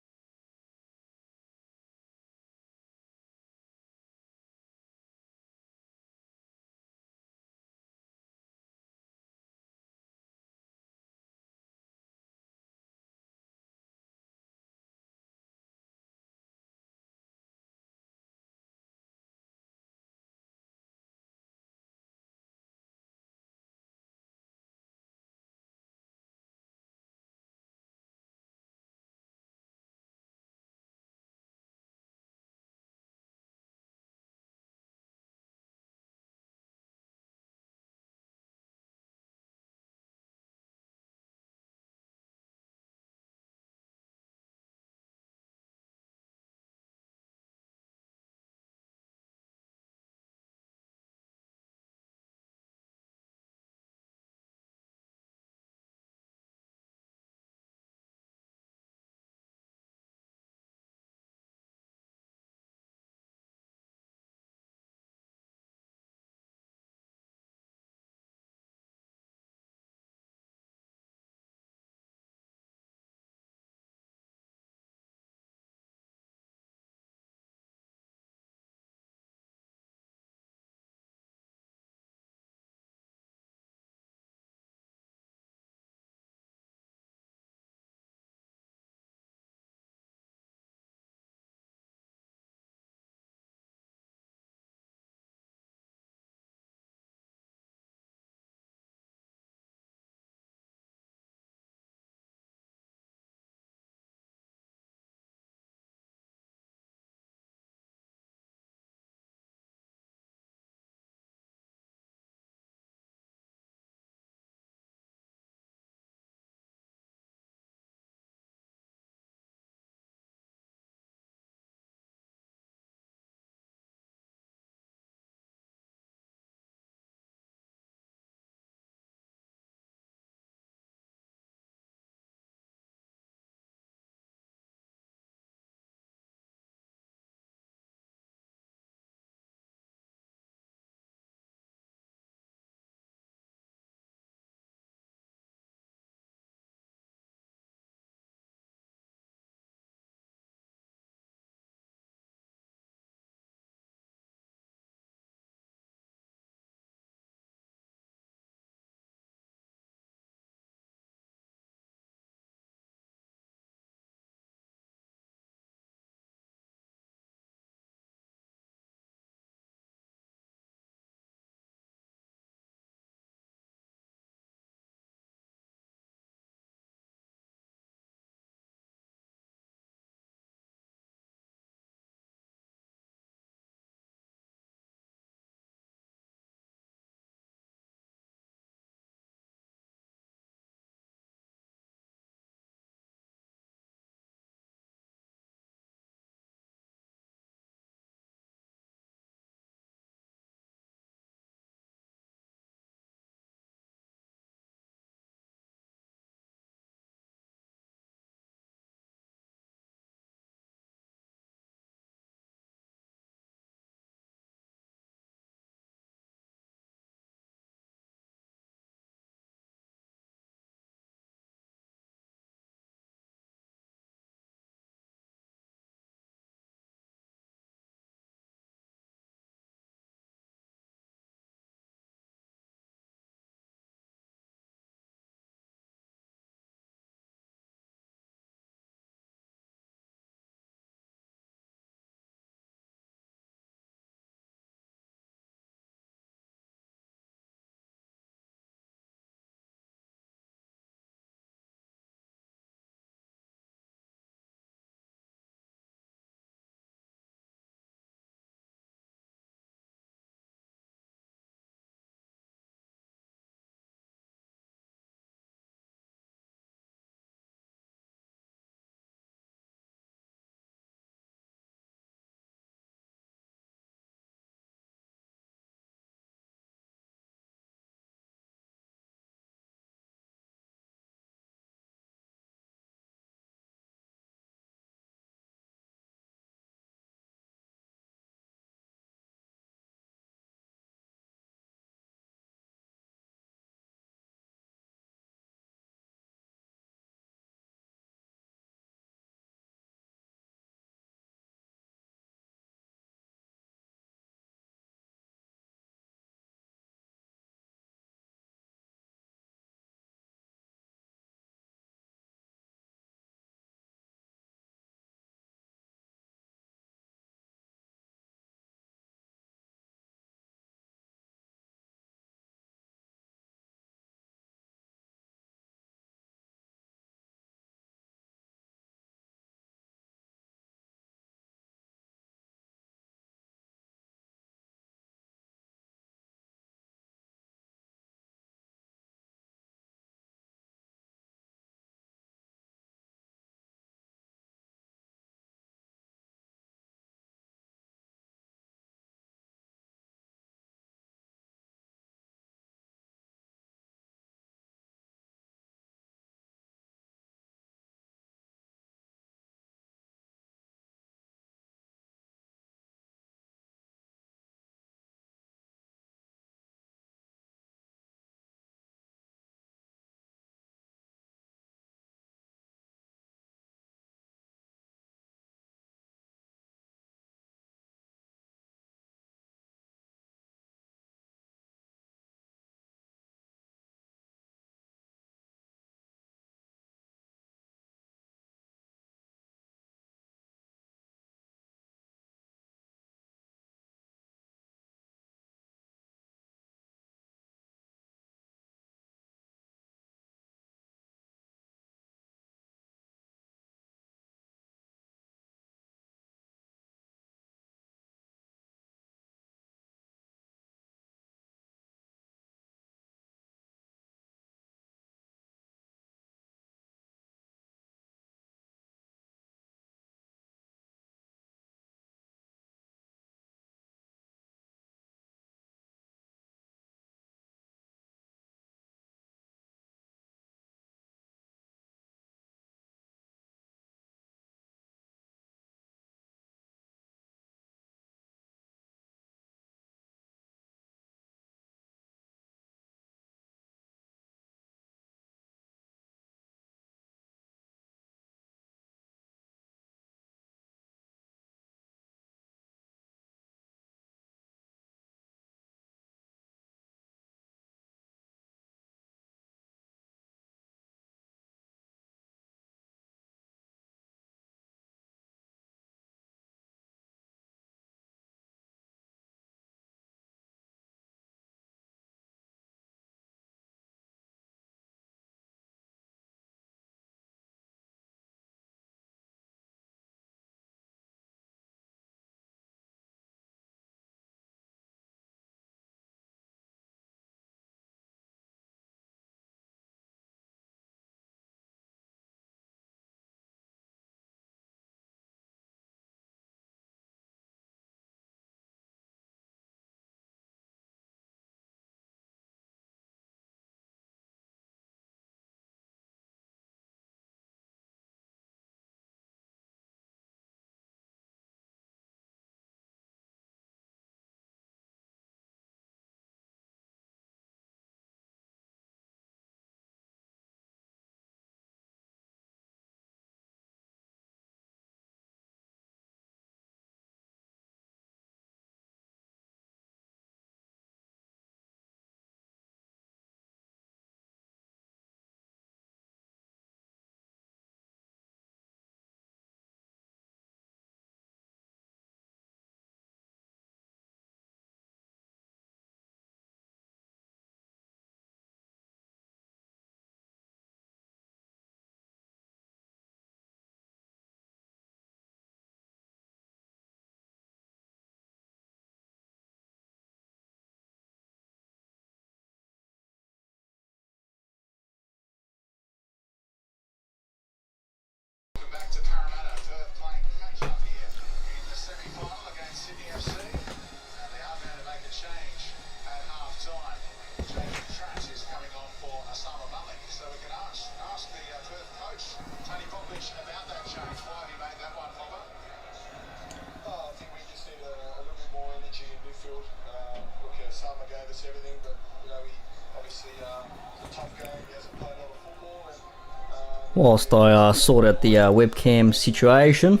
S1: Whilst I sort out the webcam situation,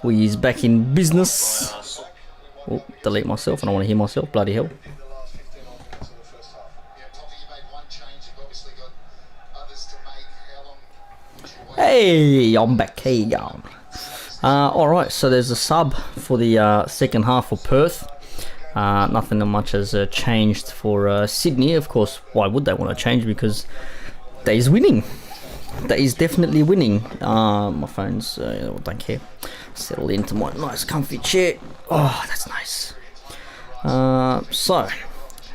S1: we is back in business. Oh, delete myself, I don't want to hear myself, bloody hell. Hey, I'm back, hey, going. Alright, so there's a sub for the second half for Perth. Nothing much has changed for Sydney. Of course, why would they want to change? Because they's winning. That is definitely winning. My phone's, don't care. Settle into my nice comfy chair. Oh, that's nice. So,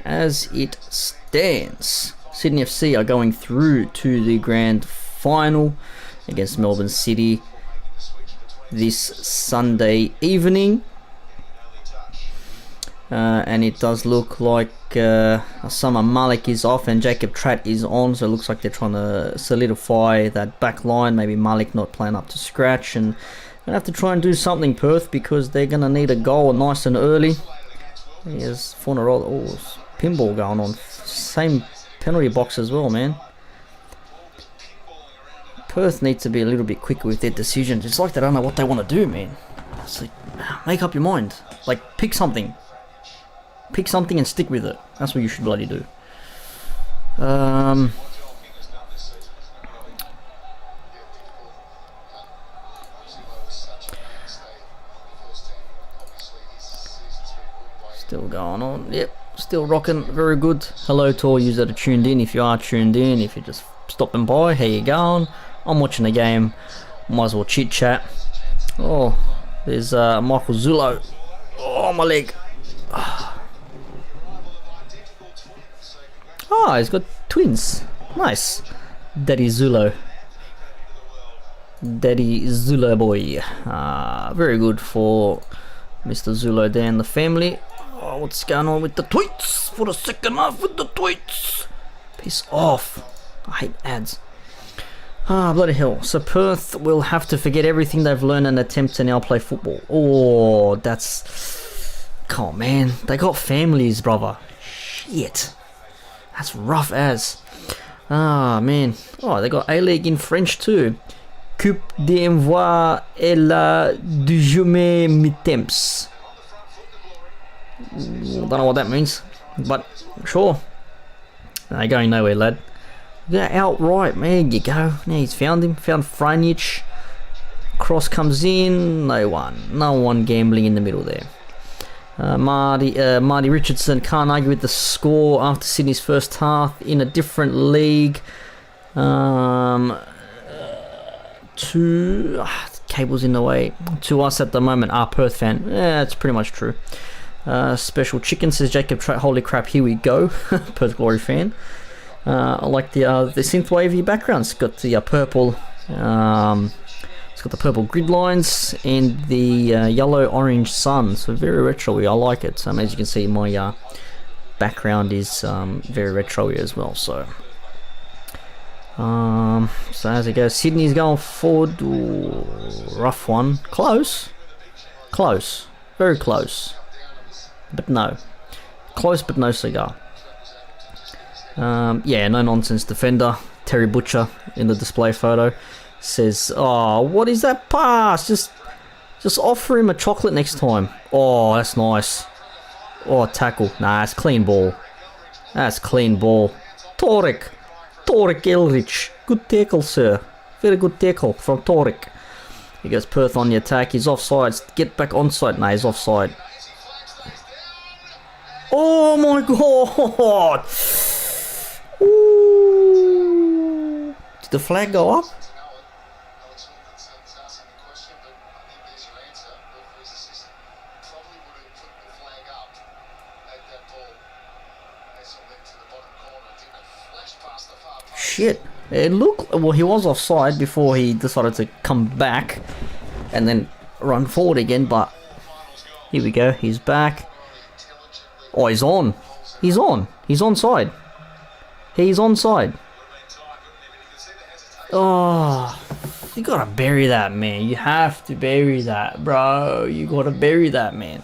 S1: as it stands, Sydney FC are going through to the grand final against Melbourne City this Sunday evening. And it does look like Osama Malik is off and Jacob Tratt is on, so it looks like they're trying to solidify that back line. Maybe Malik not playing up to scratch, and gonna have to try and do something, Perth, because they're gonna need a goal nice and early. Here's Fornarola. Oh, pinball going on. Same penalty box as well, man. Perth needs to be a little bit quicker with their decisions. It's like they don't know what they want to do, man. It's like, make up your mind. Like, pick something. Pick something and stick with it. That's what you should bloody do. Still going on. Yep, still rocking. Very good. Hello to all you that are tuned in. If you are tuned in, if you're just stopping by, how you going? I'm watching the game. Might as well chit chat. Oh, there's Michael Zulo. Oh, my leg. Ah, he's got twins. Nice. Daddy Zulo. Daddy Zulo boy. Very good for Mr. Zulo there and the family. Oh, what's going on with the tweets? For the second half with the tweets. Piss off. I hate ads. Bloody hell. So Perth will have to forget everything they've learned and attempt to now play football. Oh, that's... Come on, man. They got families, brother. Shit. That's rough as. Man. Oh, they got A-League in French too. Coupe d'Envoi et la du Jumet Mitemps. Don't know what that means, but sure. They're going nowhere, lad. They're outright, man. There you go. Now he's found him. Found Franjic. Cross comes in. No one gambling in the middle there. Marty Richardson can't argue with the score after Sydney's first half in a different league. Cable's in the way to us at the moment. Perth fan. Yeah, it's pretty much true. Special chicken says Jacob Tratt. Holy crap, here we go. Perth Glory fan. I like the synth wavy background. It's got the purple. It's got the purple grid lines and the yellow-orange sun, so very retro-y. I like it. As you can see, my background is very retro-y as well. So as it goes, Sydney's going forward. Ooh, rough one. Close, very close, but no. Close, but no cigar. Yeah, no nonsense defender. Terry Butcher in the display photo. Says, oh, what is that pass? Just offer him a chocolate next time. Oh, that's nice. Oh, tackle. Nah, it's clean ball. That's clean ball. Torek Elrich. Good tackle, sir. Very good tackle from Torek. He goes Perth on the attack. He's offside. Get back onside. Nah, he's offside. Oh my god. Ooh. Did the flag go up? Shit. It looked, well, he was offside before he decided to come back and then run forward again, but here we go, he's back. Oh, he's on. He's on. He's onside. He's onside. Oh, you gotta bury that, man. You have to bury that, bro. You gotta bury that, man.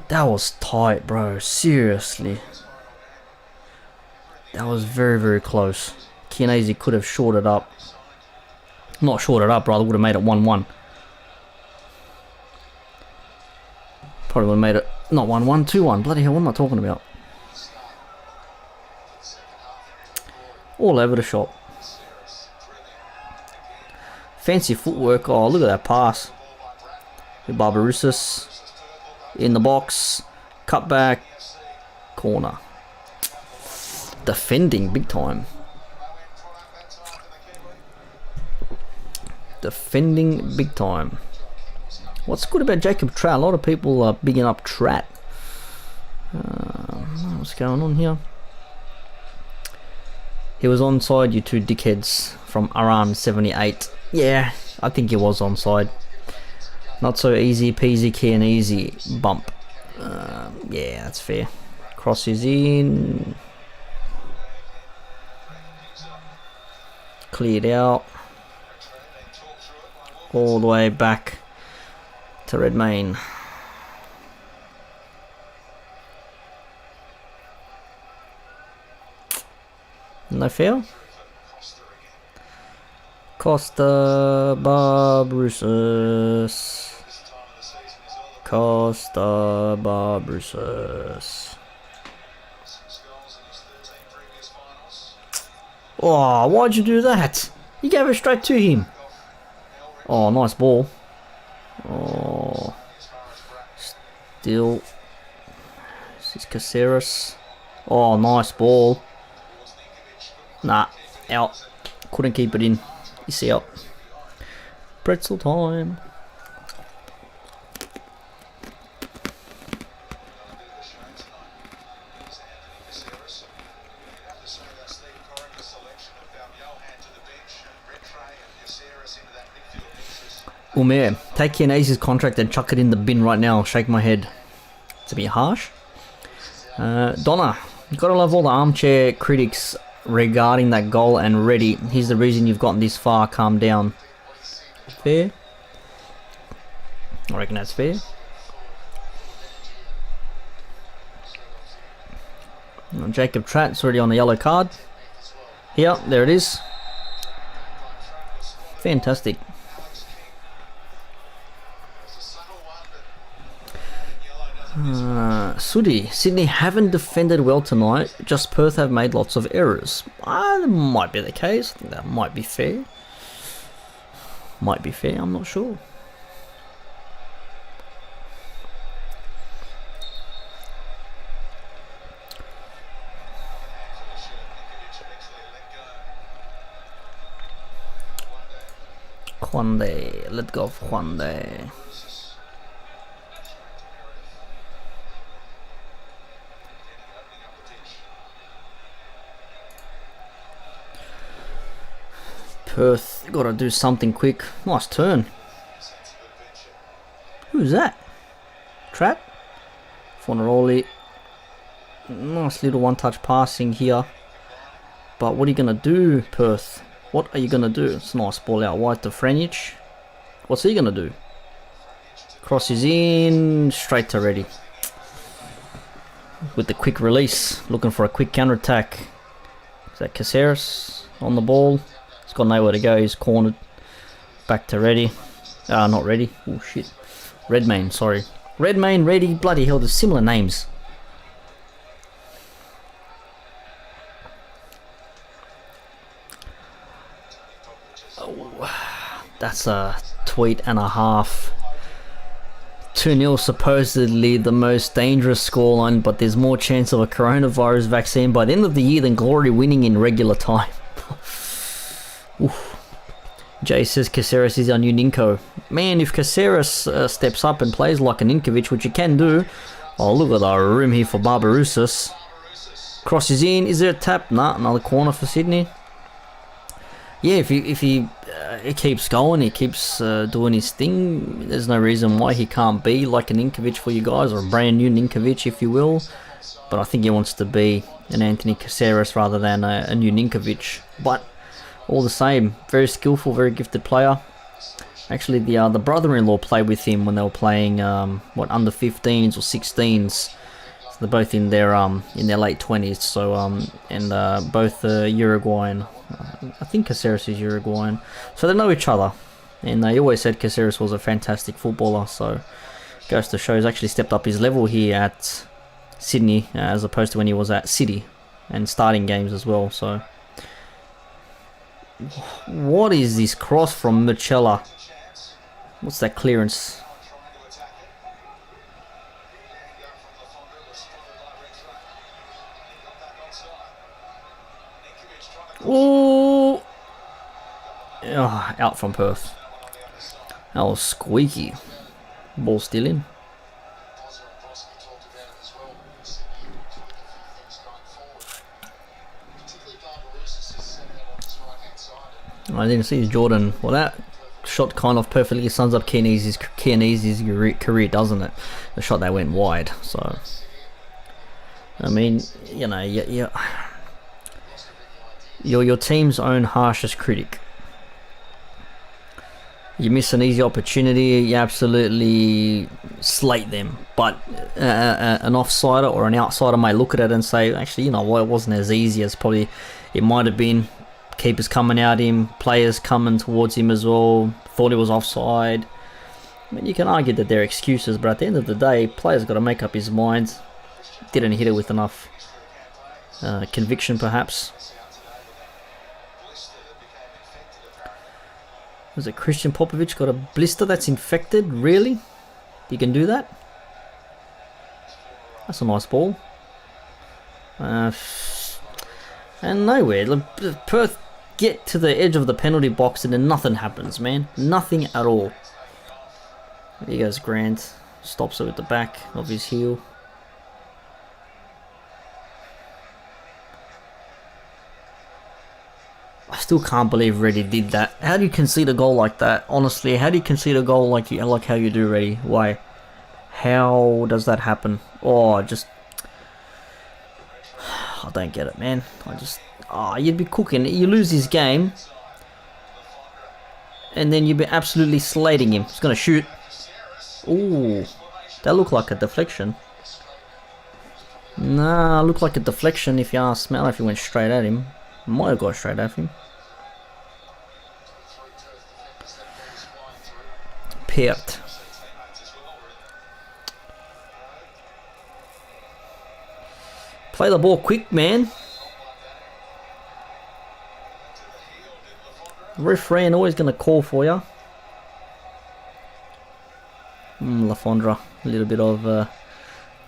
S1: That was tight, bro. Seriously. That was very, very close. Chianese could have shorted up. Not shorted up, rather. Would have made it 1-1. Probably would have made it not 1-1, 2-1. Bloody hell, what am I talking about? All over the shop. Fancy footwork. Oh, look at that pass. Barbarouses in the box. Cut back. Corner. Defending big time. Defending big time. What's good about Jacob Tratt? A lot of people are bigging up Tratt. What's going on here? He was onside, you two dickheads, from Aram78. Yeah, I think he was onside. Not so easy peasy Chianese bump. Yeah, that's fair. Crosses in. Cleared out. All the way back to Redmayne. No foul. Costa Barbarouses. Costa Barbarouses. Oh, why'd you do that? You gave it straight to him. Oh, nice ball. Oh, still. This is Caceres. Oh, nice ball. Nah, out. Couldn't keep it in. You see out. Pretzel time. Umair, take Chianese's contract and chuck it in the bin right now. Shake my head. It's a bit harsh. Donna, you gotta love all the armchair critics regarding that goal and ready. Here's the reason you've gotten this far. Calm down. Fair? I reckon that's fair. Jacob Tratt's already on the yellow card. Here, there it is. Fantastic. Sydney haven't defended well tonight, just Perth have made lots of errors. That might be the case. I think that might be fair. Might be fair, I'm not sure. Juande, let go of Juande. Perth, gotta do something quick. Nice turn. Who's that? Tratt? Fornaroli. Nice little one-touch passing here. But what are you gonna do, Perth? What are you gonna do? It's a nice ball out wide to Franjic. What's he gonna do? Crosses in, straight to Reddy. With the quick release, looking for a quick counter-attack. Is that Caceres on the ball? He's got nowhere to go, he's cornered. Back to Reddy. Not Reddy. Oh shit. Redmayne, sorry. Redmayne, Reddy, bloody hell, there's similar names. Oh, that's a tweet and a half. 2-0 supposedly the most dangerous scoreline, but there's more chance of a coronavirus vaccine by the end of the year than Glory winning in regular time. Oof. Jay says Caceres is our new Ninko. Man, if Caceres steps up and plays like a Ninkovic, which he can do. Oh, look at the room here for Barbarouses. Crosses in. Is there a tap? Nah, another corner for Sydney. Yeah, if he keeps going, he keeps doing his thing, there's no reason why he can't be like an Ninkovic for you guys, or a brand new Ninkovic, if you will. But I think he wants to be an Anthony Caceres rather than a new Ninkovic. But all the same, very skillful, very gifted player. Actually, the brother-in-law played with him when they were playing under 15s or 16s. So they're both in their late 20s. So and both Uruguayan. I think Caceres is Uruguayan. So they know each other, and they always said Caceres was a fantastic footballer. So goes to show he's actually stepped up his level here at Sydney as opposed to when he was at City and starting games as well. So what is this cross from Michela? What's that clearance? Ooh! Oh, out from Perth. That was squeaky. Ball still in. I didn't see Jordan. Well, that shot kind of perfectly sums up Chinese's career, doesn't it? The shot that went wide. So, I mean, you know, you're your team's own harshest critic. You miss an easy opportunity, you absolutely slate them. But an offsider or an outsider may look at it and say, actually, you know what, it wasn't as easy as probably it might have been. Keepers coming at him, players coming towards him as well, thought he was offside. I mean, you can argue that they're excuses, but at the end of the day, players got to make up his mind. Didn't hit it with enough conviction, perhaps. Was it Christian Popovich got a blister that's infected? Really? You can do that? That's a nice ball. And nowhere. Perth get to the edge of the penalty box and then nothing happens, man. Nothing at all. There goes Grant. Stops it with the back of his heel. I still can't believe Reddy did that. How do you concede a goal like that? Honestly, how do you concede a goal like how you do, Reddy? Why? How does that happen? Oh, I don't get it, man. You'd be cooking. You lose this game, and then you'd be absolutely slating him. He's gonna shoot. Ooh, that looked like a deflection. Nah, looked like a deflection if you ask me. I don't know if he went straight at him. Might have got straight at him. Peart. Play the ball quick, man. Referee always going to call for you. Lafondra, a little bit of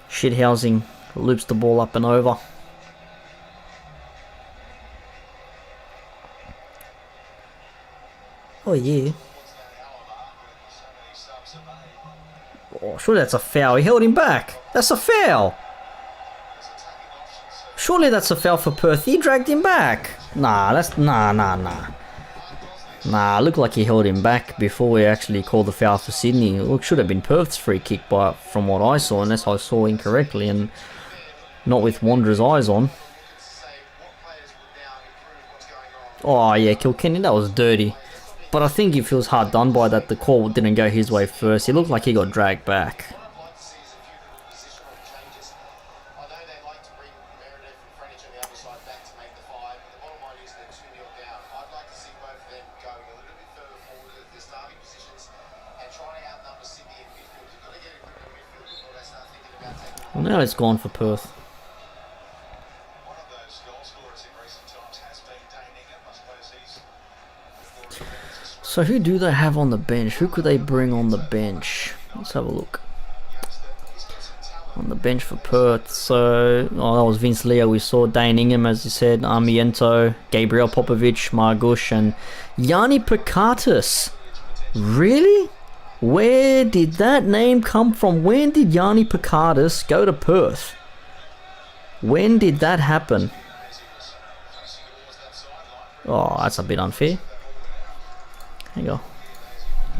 S1: shithousing. Loops the ball up and over. Oh yeah. Oh, surely that's a foul. He held him back. That's a foul. Surely that's a foul for Perth. He dragged him back. Nah, Nah, looked like he held him back before we actually called the foul for Sydney. Look, should have been Perth's free kick, but from what I saw, unless I saw incorrectly and not with Wanderer's eyes on. Oh yeah, Kilkenny, that was dirty. But I think he feels hard done by that. The call didn't go his way first. He looked like he got dragged back. Well, now it's gone for Perth. So who do they have on the bench? Who could they bring on the bench? Let's have a look. On the bench for Perth. So, that was Vince Leo. We saw Dane Ingham, as you said, Armiento, Gabriel Popovich, Margush, and Yanni Pekatis. Really? Where did that name come from? When did Yanni Pekatis go to Perth? When did that happen? Oh, that's a bit unfair. Hang on.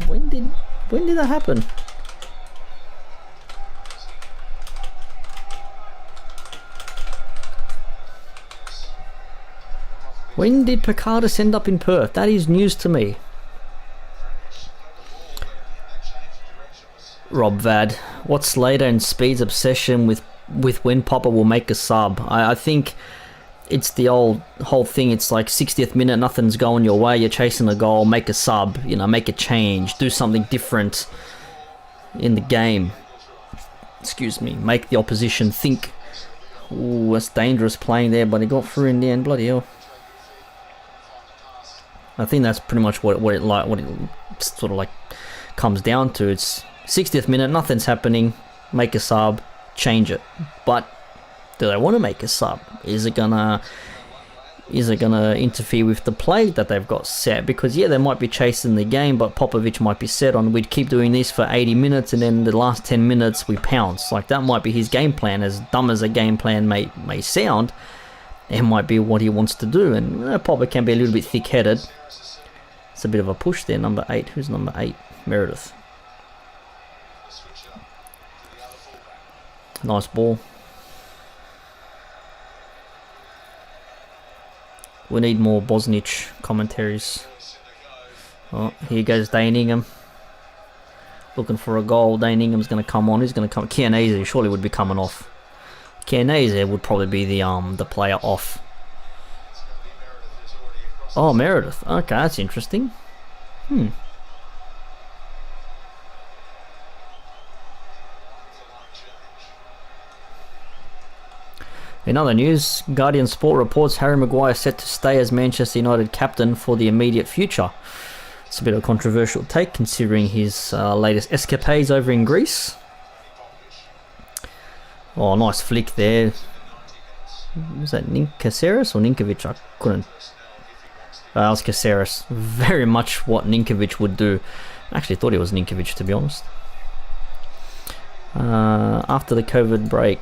S1: When did that happen? When did Picardus end up in Perth? That is news to me. Rob Vad, what's Slater and Speed's obsession with when Popper will make a sub? I think it's the whole thing. It's like 60th minute, nothing's going your way, you're chasing a goal, make a sub, you know, make a change, do something different in the game. Excuse me, make the opposition think. Ooh, that's dangerous playing there, but he got through in the end. Bloody hell. I think that's pretty much what it sort of like comes down to. It's 60th minute, nothing's happening, make a sub, change it. But do they want to make a sub? Is it gonna interfere with the play that they've got set? Because yeah, they might be chasing the game, but Popovic might be set on, we'd keep doing this for 80 minutes and then the last 10 minutes we pounce. Like, that might be his game plan. As dumb as a game plan may sound, it might be what he wants to do. And Popper can be a little bit thick-headed. It's a bit of a push there. Number 8. Who's number 8? Meredith. Nice ball. We need more Bosnich commentaries. Oh, here goes Dane Ingham. Looking for a goal. Dane Ingham's going to come on. Who's going to come? Chianese surely would be coming off. Chianese would probably be the player off. Oh, Meredith. Okay, that's interesting. In other news, Guardian Sport reports Harry Maguire set to stay as Manchester United captain for the immediate future. It's a bit of a controversial take considering his latest escapades over in Greece. Oh, nice flick there. Was that Caceres or Ninkovic? I couldn't. That was Caceres. Very much what Ninkovic would do. I actually thought it was Ninkovic, to be honest. After the COVID break.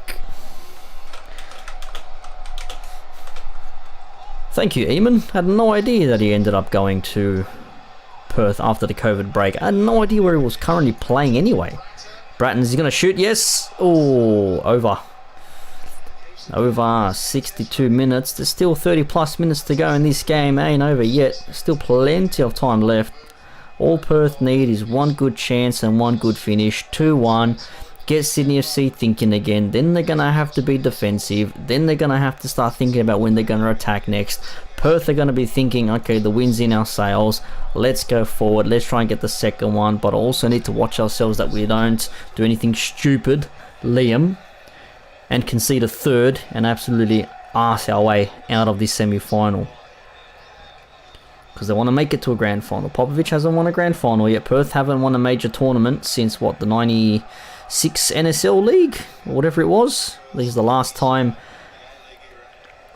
S1: Thank you, Eamon. I had no idea that he ended up going to Perth after the COVID break. I had no idea where he was currently playing anyway. Bratton's going to shoot, yes. Oh, over. Over 62 minutes. There's still 30 plus minutes to go in this game. Ain't over yet. Still plenty of time left. All Perth need is one good chance and one good finish. 2-1. Get Sydney FC thinking again. Then they're going to have to be defensive. Then they're going to have to start thinking about when they're going to attack next. Perth are going to be thinking, okay, the wind's in our sails. Let's go forward. Let's try and get the second one. But also need to watch ourselves that we don't do anything stupid, Liam, and concede a third and absolutely arse our way out of this semi-final. Because they want to make it to a grand final. Popovic hasn't won a grand final yet. Perth haven't won a major tournament since, what, the 96 NSL League? Or whatever it was. This is the last time.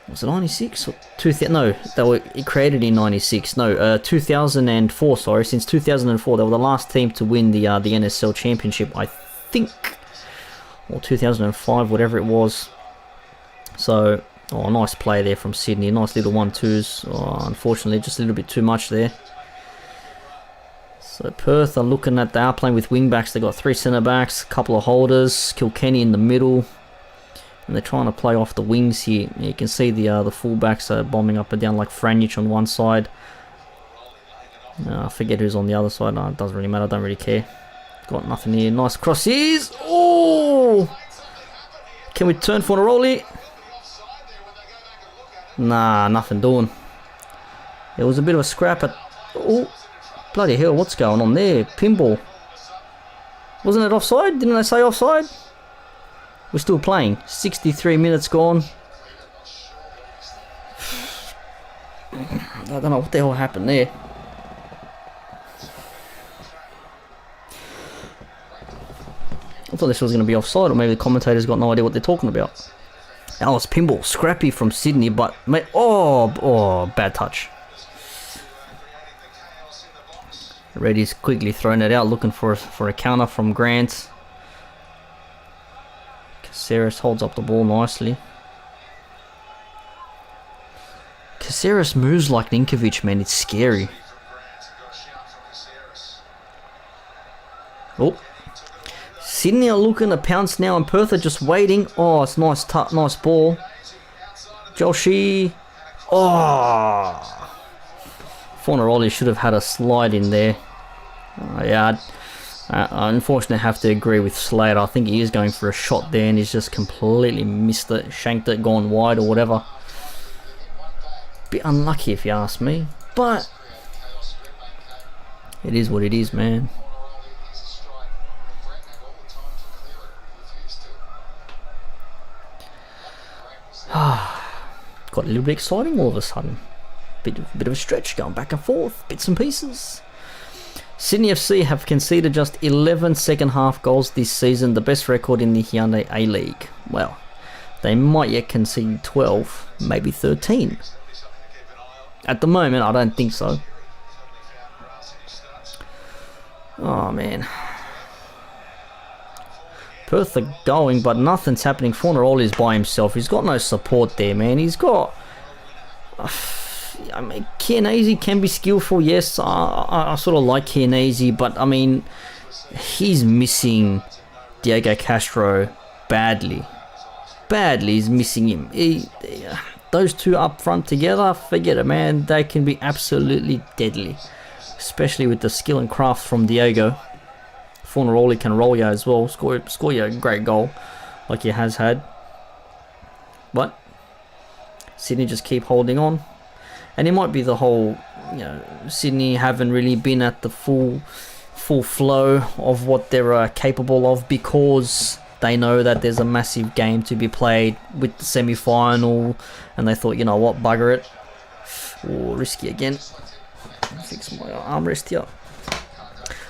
S1: Was it 96? Or 2000? No, they were created in 96. No, 2004, sorry. Since 2004, they were the last team to win the NSL Championship, I think. Or 2005, whatever it was. So, oh, nice play there from Sydney. Nice little 1-2s. Oh, unfortunately, just a little bit too much there. So Perth are looking at, they are playing with wing backs. They've got 3 centre backs, a couple of holders, Kilkenny in the middle. And they're trying to play off the wings here. You can see the full backs are bombing up and down like Franjic on one side. I forget who's on the other side. No, it doesn't really matter. I don't really care. Got nothing here. Nice crosses. Oh! Can we turn for a roll here? Nah, nothing doing. It was a bit of a scrap at... Oh, bloody hell, what's going on there? Pinball. Wasn't it offside? Didn't they say offside? We're still playing. 63 minutes gone. I don't know what the hell happened there. I thought this was going to be offside, or maybe the commentators got no idea what they're talking about. Alice pinball, scrappy from Sydney, but mate, oh, bad touch. Reddy's quickly thrown it out, looking for a counter from Grant. Caceres holds up the ball nicely. Caceres moves like Ninkovic, man. It's scary. Oh. Sydney are looking to pounce now, and Perth are just waiting. Oh, it's nice nice ball. Joshi. Oh. Fornaroli should have had a slide in there. Yeah, I unfortunately have to agree with Slater. I think he is going for a shot there, and he's just completely missed it, shanked it, gone wide or whatever. Bit unlucky if you ask me, but it is what it is, man. Got a little bit exciting all of a sudden. Bit of a stretch, going back and forth, bits and pieces. Sydney FC have conceded just 11 second half goals this season, the best record in the Hyundai A-League. Well, they might yet concede 12, maybe 13. At the moment, I don't think so. Oh, man. Perth are going, but nothing's happening. Fornaroli is by himself. He's got no support there, man. He's got... I mean, Chianese can be skillful, yes. I sort of like Chianese, but I mean, he's missing Diego Castro badly. Badly, he's missing him. Those two up front together, forget it, man. They can be absolutely deadly, especially with the skill and craft from Diego. Fornaroli can roll you as well, score you a great goal like he has had. But Sydney just keep holding on. And it might be the whole, you know, Sydney haven't really been at the full flow of what they're capable of, because they know that there's a massive game to be played with the semi-final, and they thought, you know what, bugger it. Oh, risky again. Fix my armrest here.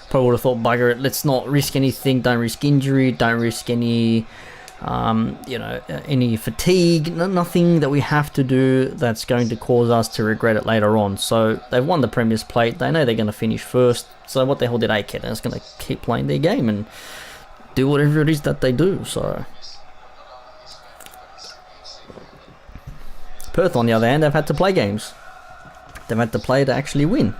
S1: Probably would have thought, bugger it, let's not risk anything, don't risk injury, don't risk any... any fatigue, nothing that we have to do that's going to cause us to regret it later on. So they've won the Premier's Plate, they know they're going to finish first, so what the hell did they care? They're just going to keep playing their game and do whatever it is that they do. So Perth, on the other hand, they've had to play games. They've had to play to actually win.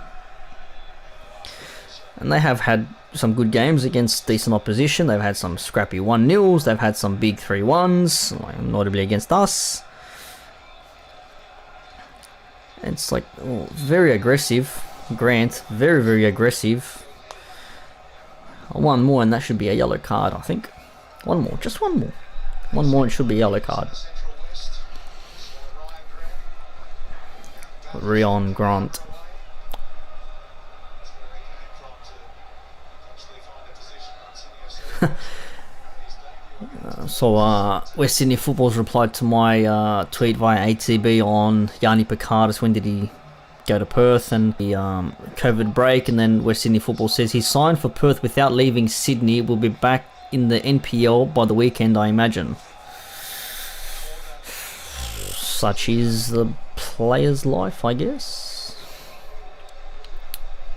S1: And they have had some good games against decent opposition. They've had some scrappy 1-0s. They've had some big 3-1s, notably against us. And it's like, very aggressive. Grant, very, very aggressive. One more and that should be a yellow card, I think. One more, just one more. One more and it should be a yellow card. Rion Grant. West Sydney Football's replied to my tweet via ATB on Yanni Picardis. When did he go to Perth and the COVID break? And then West Sydney Football says he signed for Perth without leaving Sydney. Will be back in the NPL by the weekend, I imagine. Such is the player's life, I guess.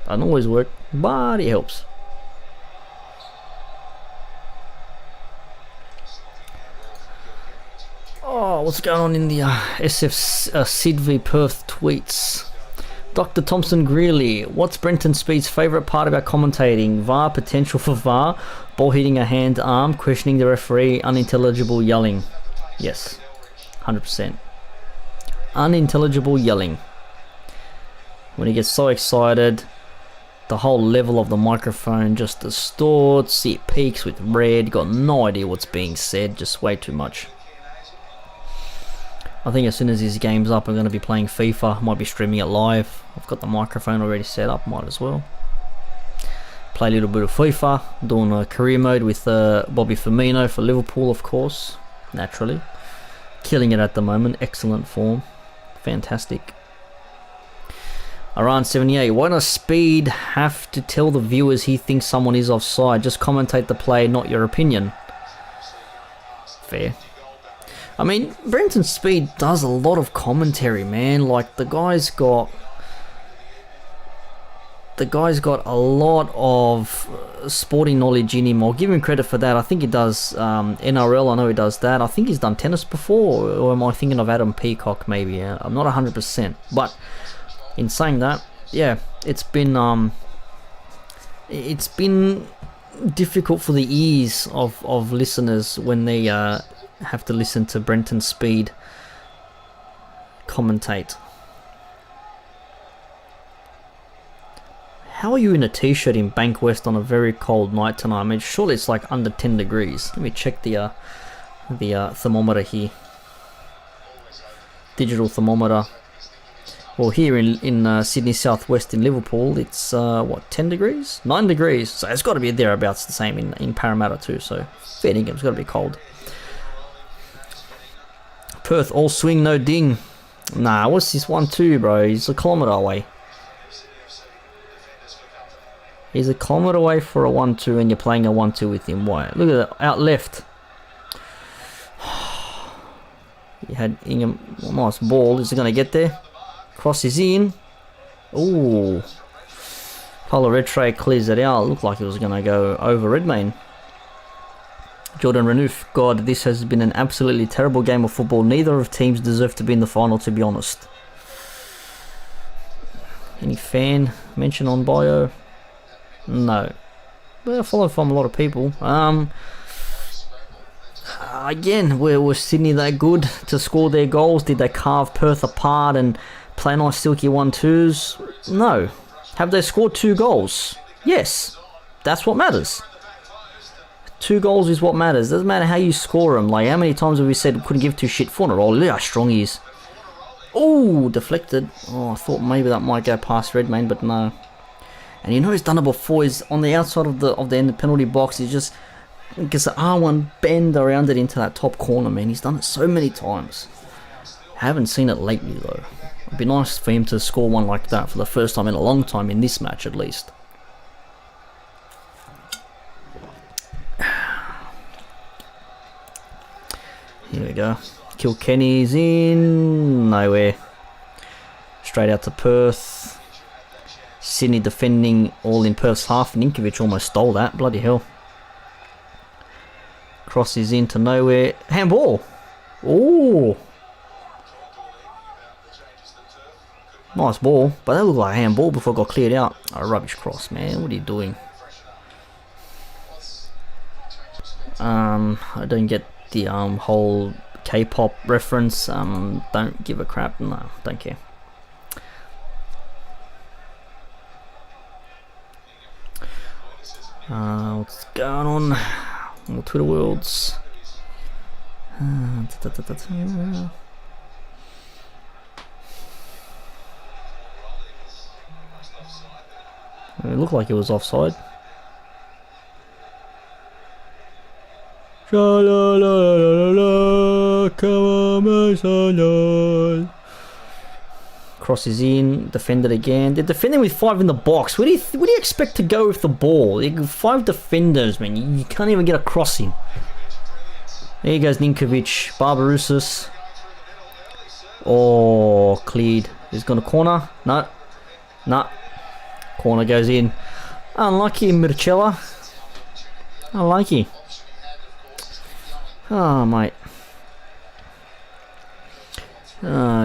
S1: Doesn't always work, but it helps. Oh, what's going on in the SFCvPER Perth tweets? Dr. Thompson Greeley, what's Brenton Speed's favourite part about commentating? VAR, potential for VAR, ball hitting a hand, arm, questioning the referee, unintelligible yelling. Yes, 100%. Unintelligible yelling. When he gets so excited, the whole level of the microphone just distorts, it peaks with red, got no idea what's being said, just way too much. I think as soon as this game's up, I'm going to be playing FIFA. Might be streaming it live. I've got the microphone already set up. Might as well. Play a little bit of FIFA. Doing a career mode with Bobby Firmino for Liverpool, of course. Naturally. Killing it at the moment. Excellent form. Fantastic. Aran78. Why does Speed have to tell the viewers he thinks someone is offside? Just commentate the play, not your opinion. Fair. I mean, Brenton Speed does a lot of commentary, man. Like, the guy's got the guy's got a lot of sporting knowledge in him. I'll give him credit for that. I think he does NRL. I know he does that. I think he's done tennis before, or am I thinking of Adam Peacock maybe? Yeah, I'm not 100%. But in saying that, yeah, it's been difficult for the ears of listeners when they have to listen to Brenton Speed commentate. How are you in a t-shirt in Bankwest on a very cold night tonight? I mean, surely it's like under 10 degrees. Let me check the thermometer here. Digital thermometer. Well, here in Sydney Southwest in Liverpool, it's what, 10 degrees? 9 degrees. So it's got to be thereabouts the same in Parramatta too. So fair dinkum, it's got to be cold. Perth, all swing, no ding. Nah, what's this 1-2, bro? He's a kilometre away. He's a kilometre away for a 1-2 and you're playing a 1-2 with him. Why? Look at that, out left. You had Ingham, nice ball. Is it going to get there? Cross is in. Ooh. Polo Red Tray clears it out. Looked like it was going to go over Redmayne. Jordan Renouf, God, this has been an absolutely terrible game of football. Neither of teams deserve to be in the final, to be honest. Any fan mention on bio? No. Well, I follow from a lot of people. Again, was Sydney that good to score their goals? Did they carve Perth apart and play nice silky 1-2s? No. Have they scored 2 goals? Yes. That's what matters. 2 goals is what matters. Doesn't matter how you score them. Like, how many times have we said we couldn't give 2 shit for in a roll? Look how strong he is. Oh, deflected. Oh, I thought maybe that might go past Redmayne, but no. And you know he's done it before. He's on the outside of the end of the penalty box. He just gets the R1 bend around it into that top corner, man. He's done it so many times. Haven't seen it lately though. It'd be nice for him to score one like that for the first time in a long time in this match at least. Here we go. Kilkenny's in. Nowhere. Straight out to Perth. Sydney defending all in Perth's half. Ninkovic almost stole that. Bloody hell. Cross is into nowhere. Handball. Oh. Nice ball. But that looked like a handball before it got cleared out. A rubbish cross, man. What are you doing? I don't get the whole K-pop reference. Don't give a crap. No, don't care. What's going on? More Twitter worlds. It looked like it was offside. Come on, Mason. Crosses in, defended again. They're defending with 5 in the box. Where do you expect to go with the ball? 5 defenders, man. You can't even get a cross in. There goes Ninkovic. Barbarousis. Oh, cleared. He's gonna corner. No. No. Corner goes in. Unlucky, Mircella. Unlucky. Oh, mate.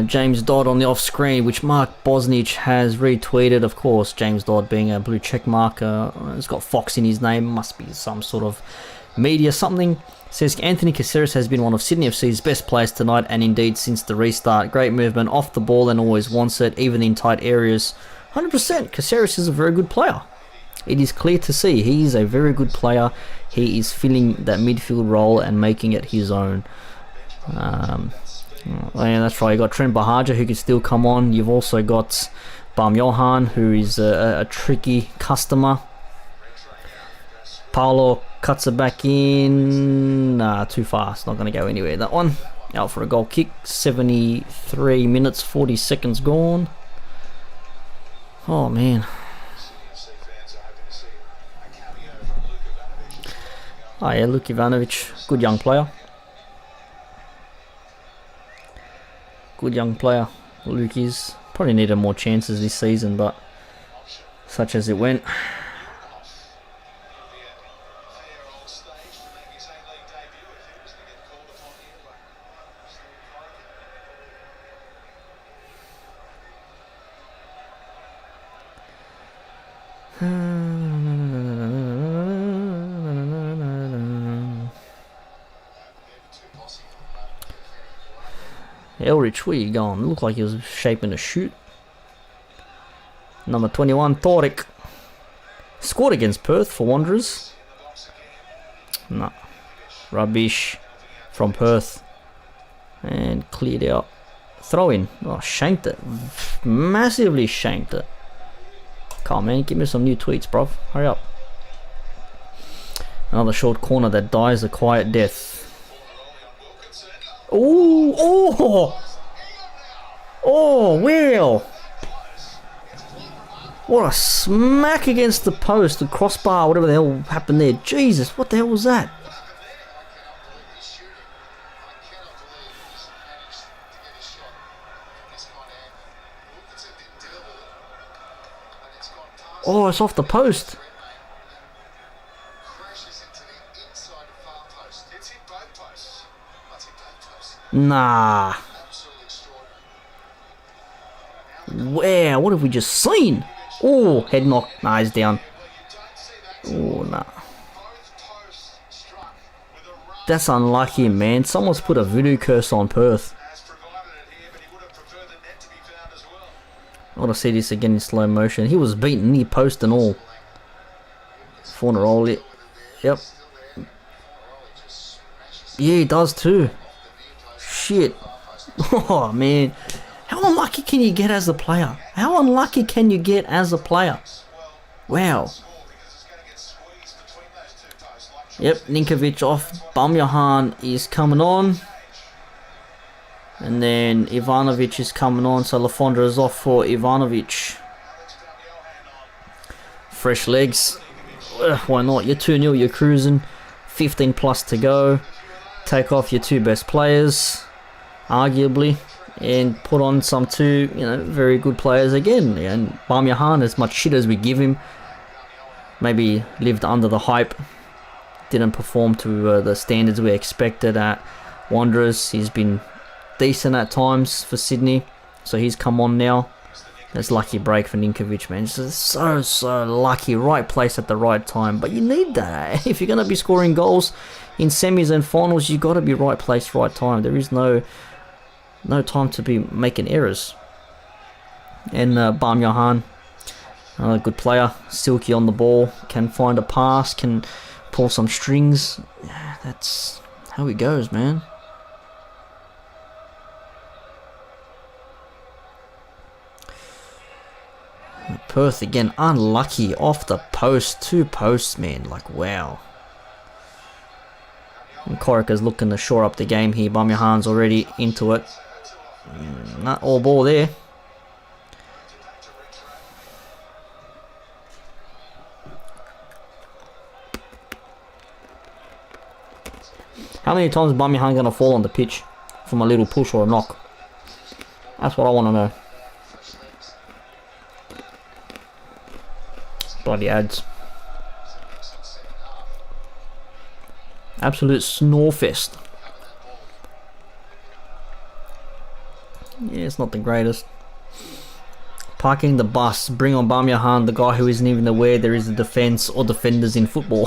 S1: James Dodd on the off screen, which Mark Bosnich has retweeted. Of course, James Dodd being a blue check marker, it's got Fox in his name, must be some sort of media something. Says Anthony Caceres has been one of Sydney FC's best players tonight and indeed since the restart. Great movement off the ball and always wants it, even in tight areas. 100%, Caceres is a very good player. It is clear to see he is a very good player. He is filling that midfield role and making it his own. Yeah, that's right. You got Trent Bahaja who can still come on. You've also got Bam Johan, who is a tricky customer. Paolo cuts it back in. Nah, too fast. Not going to go anywhere. That one out for a goal kick. 73 minutes, 40 seconds gone. Oh man. Oh yeah, Luke Ivanovic, good young player. Good young player, Luke is. Probably needed more chances this season, but such as it went. Elrich, where you going? It looked like he was shaping to shoot. Number 21, Thoric. Scored against Perth for Wanderers. No. Rubbish from Perth. And cleared out. Throw in. Oh, shanked it. Massively shanked it. Come on, man. Give me some new tweets, bro. Hurry up. Another short corner that dies a quiet death. Oh, oh, oh, wow. What a smack against the post, the crossbar, whatever the hell happened there. Jesus, what the hell was that? Oh, it's off the post. Nah. Wow, what have we just seen? Oh, head knock. Nah, he's down. Oh, nah. That's unlucky, man. Someone's put a voodoo curse on Perth. I want to see this again in slow motion. He was beaten near post and all. Fornaroli. Yep. Yeah, he does too. Shit. Oh, man. How unlucky can you get as a player? How unlucky can you get as a player? Wow. Yep, Ninkovic off. Bumyahan is coming on. And then Ivanovic is coming on. So Lafondra is off for Ivanovic. Fresh legs. Why not? You're 2-0, you're cruising. 15 plus to go. Take off your two best players, arguably, and put on some two, very good players again. And Bumyahan, as much shit as we give him, maybe lived under the hype, didn't perform to the standards we expected at Wanderers. He's been decent at times for Sydney, so he's come on now. That's lucky break for Ninkovic, man. Just so lucky. Right place at the right time. But you need that, eh? If you're going to be scoring goals in semis and finals, you got to be right place, right time. There is no time to be making errors. And Bumyahan, another good player. Silky on the ball. Can find a pass. Can pull some strings. Yeah, that's how it goes, man. Perth again, unlucky off the post. 2 posts, man. Like, wow. And Corica's looking to shore up the game here. Bumyahan's already into it. Not all ball there. How many times is Bumyahan going to fall on the pitch from a little push or a knock? That's what I want to know. Bloody ads. Absolute snorefest. Yeah, it's not the greatest. Parking the bus. Bring on Bumyahan, the guy who isn't even aware there is a defence or defenders in football.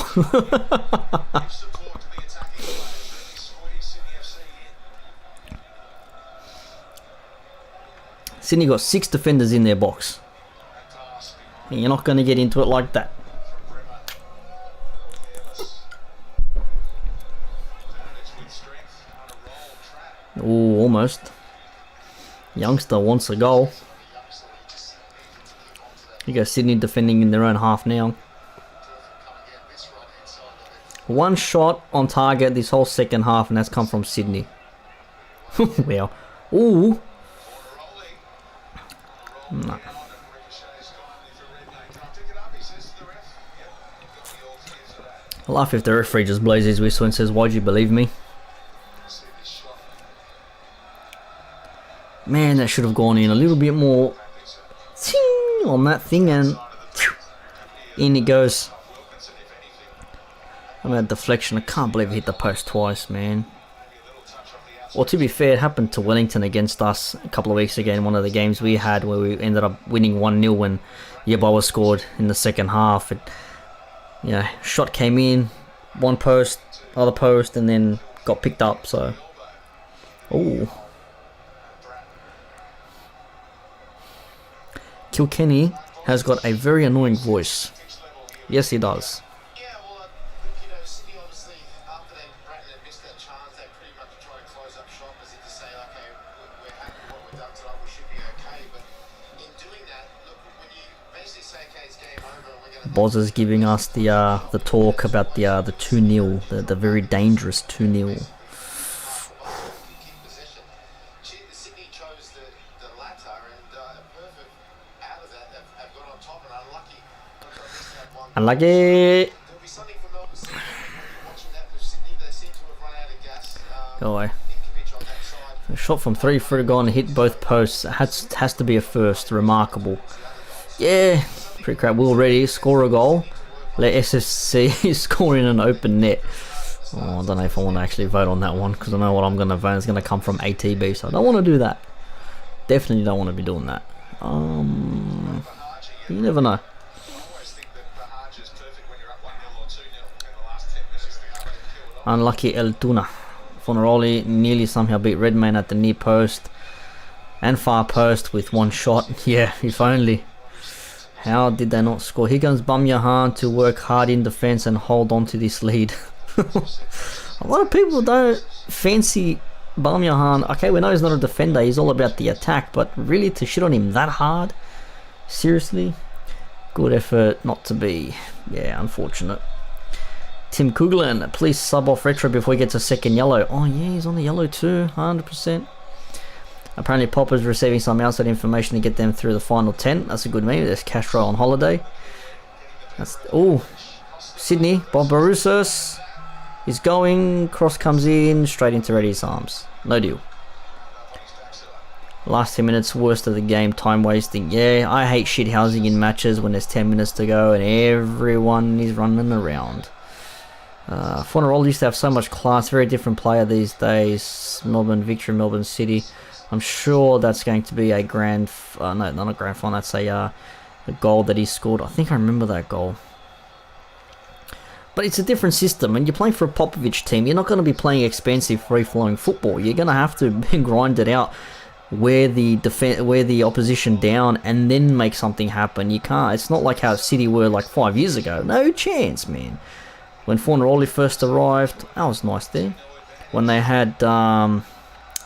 S1: Sydney got 6 defenders in their box. And you're not going to get into it like that. Oh, almost. Youngster wants a goal. You go Sydney defending in their own half now. 1 shot on target this whole second half, and that's come from Sydney. Well, ooh. Nah. I laugh if the referee just blows his whistle and says, "Why'd you believe me?" Man, that should have gone in a little bit more on that thing, and In it goes. I mean, a deflection. I can't believe it hit the post twice, man. Well, to be fair, it happened to Wellington against us a couple of weeks ago in one of the games we had where we ended up winning 1-0 when Yeboah scored in the second half. Shot came in, one post, other post, and then got picked up, so... Ooh. Kilkenny has got a very annoying voice. Yes, he does. Boz is giving us the talk about the 2-0, the very dangerous 2-0. Unlucky. Go away. A shot from 3 for a goal and hit both posts. It has to be a first. Remarkable. Yeah. Pretty crap. Will Ready score a goal. Let SFC score in an open net. Oh, I don't know if I want to actually vote on that one because I know what I'm going to vote. It's going to come from ATB, so I don't want to do that. Definitely don't want to be doing that. You never know. Unlucky El Tuna. Fonaroli nearly somehow beat Redmayne at the near post and far post with one shot. Yeah, if only. How did they not score? Here comes Bamyahan to work hard in defence and hold on to this lead. A lot of people don't fancy Bamyahan. Okay, we know he's not a defender. He's all about the attack. But really, to shit on him that hard? Seriously? Good effort not to be. Yeah, unfortunate. Tim Kuglin, please sub off Retro before he gets a second yellow. Oh yeah, he's on the yellow too, 100%. Apparently Popper's receiving some outside information to get them through the final 10. That's a good move. There's Castro on holiday. That's Sydney. Bob Barusas is going. Cross comes in straight into Reddy's arms. No deal. Last 10 minutes, worst of the game. Time wasting. Yeah, I hate shit housing in matches when there's 10 minutes to go and everyone is running around. Fonaroli used to have so much class. Very different player these days. Melbourne Victory, Melbourne City. I'm sure that's going to be a grand... no, not a grand final. That's a goal that he scored. I think I remember that goal. But it's a different system. When you're playing for a Popovich team, you're not going to be playing expensive, free-flowing football. You're going to have to grind it out, wear the opposition down, and then make something happen. You can't. It's not like how City were like 5 years ago. No chance, man. When Fonaroli first arrived, that was nice there. When they had... what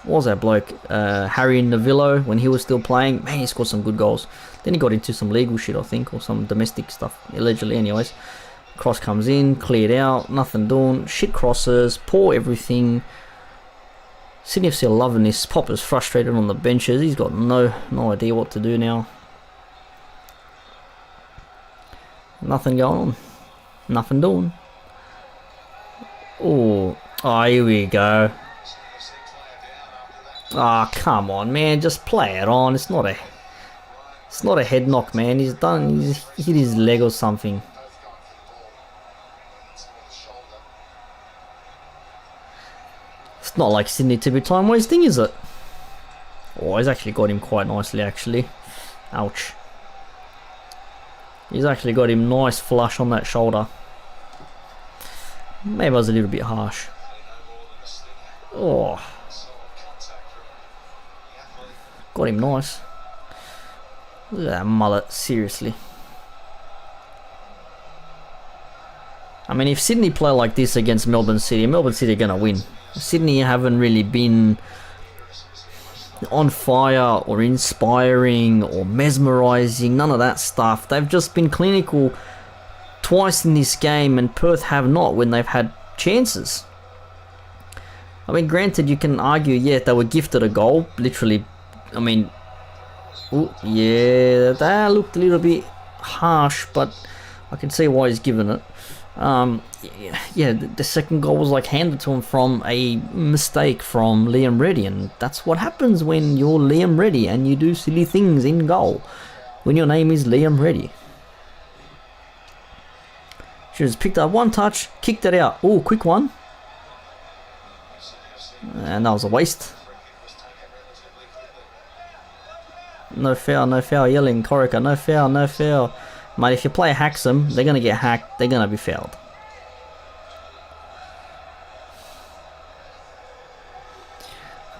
S1: was that bloke? Harry Novillo, when he was still playing, man, he scored some good goals. Then he got into some legal shit, I think, or some domestic stuff, allegedly, anyways. Cross comes in, cleared out, nothing doing, shit crosses, poor everything. Sydney FC are loving this. Popper's frustrated on the benches. He's got no idea what to do now. Nothing going on. Nothing doing. Oh, here we go. Ah, oh, come on, man, just play it on. It's not a head knock, man. He's hit his leg or something. It's not like Sydney to be time wasting, is it? Oh, he's actually got him quite nicely, actually. Ouch. He's actually got him nice flush on that shoulder. Maybe I was a little bit harsh. Oh. Got him nice. Look at that mullet, seriously. I mean, if Sydney play like this against Melbourne City are going to win. Sydney haven't really been on fire or inspiring or mesmerising, none of that stuff. They've just been clinical twice in this game, and Perth have not when they've had chances. I mean, granted, you can argue, yeah, they were gifted a goal, literally. I mean, yeah, that looked a little bit harsh, but I can see why he's given it. Yeah, the second goal was like handed to him from a mistake from Liam Reddy, and that's what happens when you're Liam Reddy and you do silly things in goal when your name is Liam Reddy. She just picked up one touch, kicked it out. Oh, quick one. And that was a waste. No foul, no foul. Yelling, Corica, no foul, no foul. Mate, if your player hacks them, they're going to get hacked. They're going to be fouled.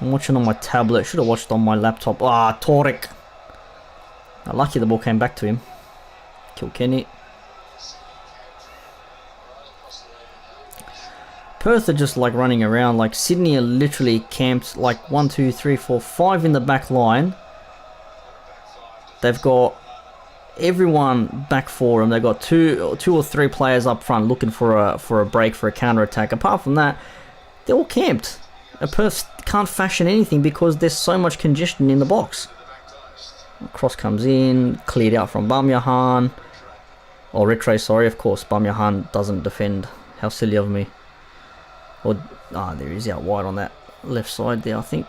S1: I'm watching on my tablet. Should have watched on my laptop. Ah, Torek. Lucky the ball came back to him. Kilkenny. Perth are just like running around. Like Sydney are literally camped like 1, 2, 3, 4, 5 in the back line. They've got everyone back for them. They've got two or three players up front looking for a break, for a counter attack. Apart from that, they're all camped. Perth can't fashion anything because there's so much congestion in the box. Cross comes in, cleared out from Bamyahan. Or Retray, sorry, of course. Bamyahan doesn't defend. How silly of me. Or, there he is out wide on that left side there, I think.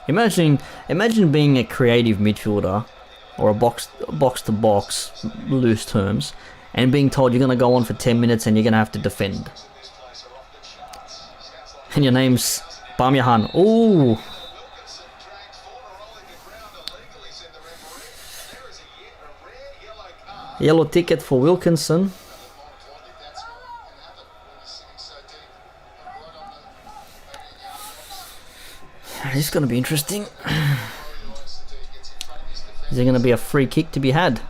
S1: Imagine being a creative midfielder or a box-to-box, loose terms, and being told you're going to go on for 10 minutes and you're going to have to defend. And your name's Bamyahan. Ooh. Yellow ticket for Wilkinson. This is going to be interesting. Is there going to be a free kick to be had?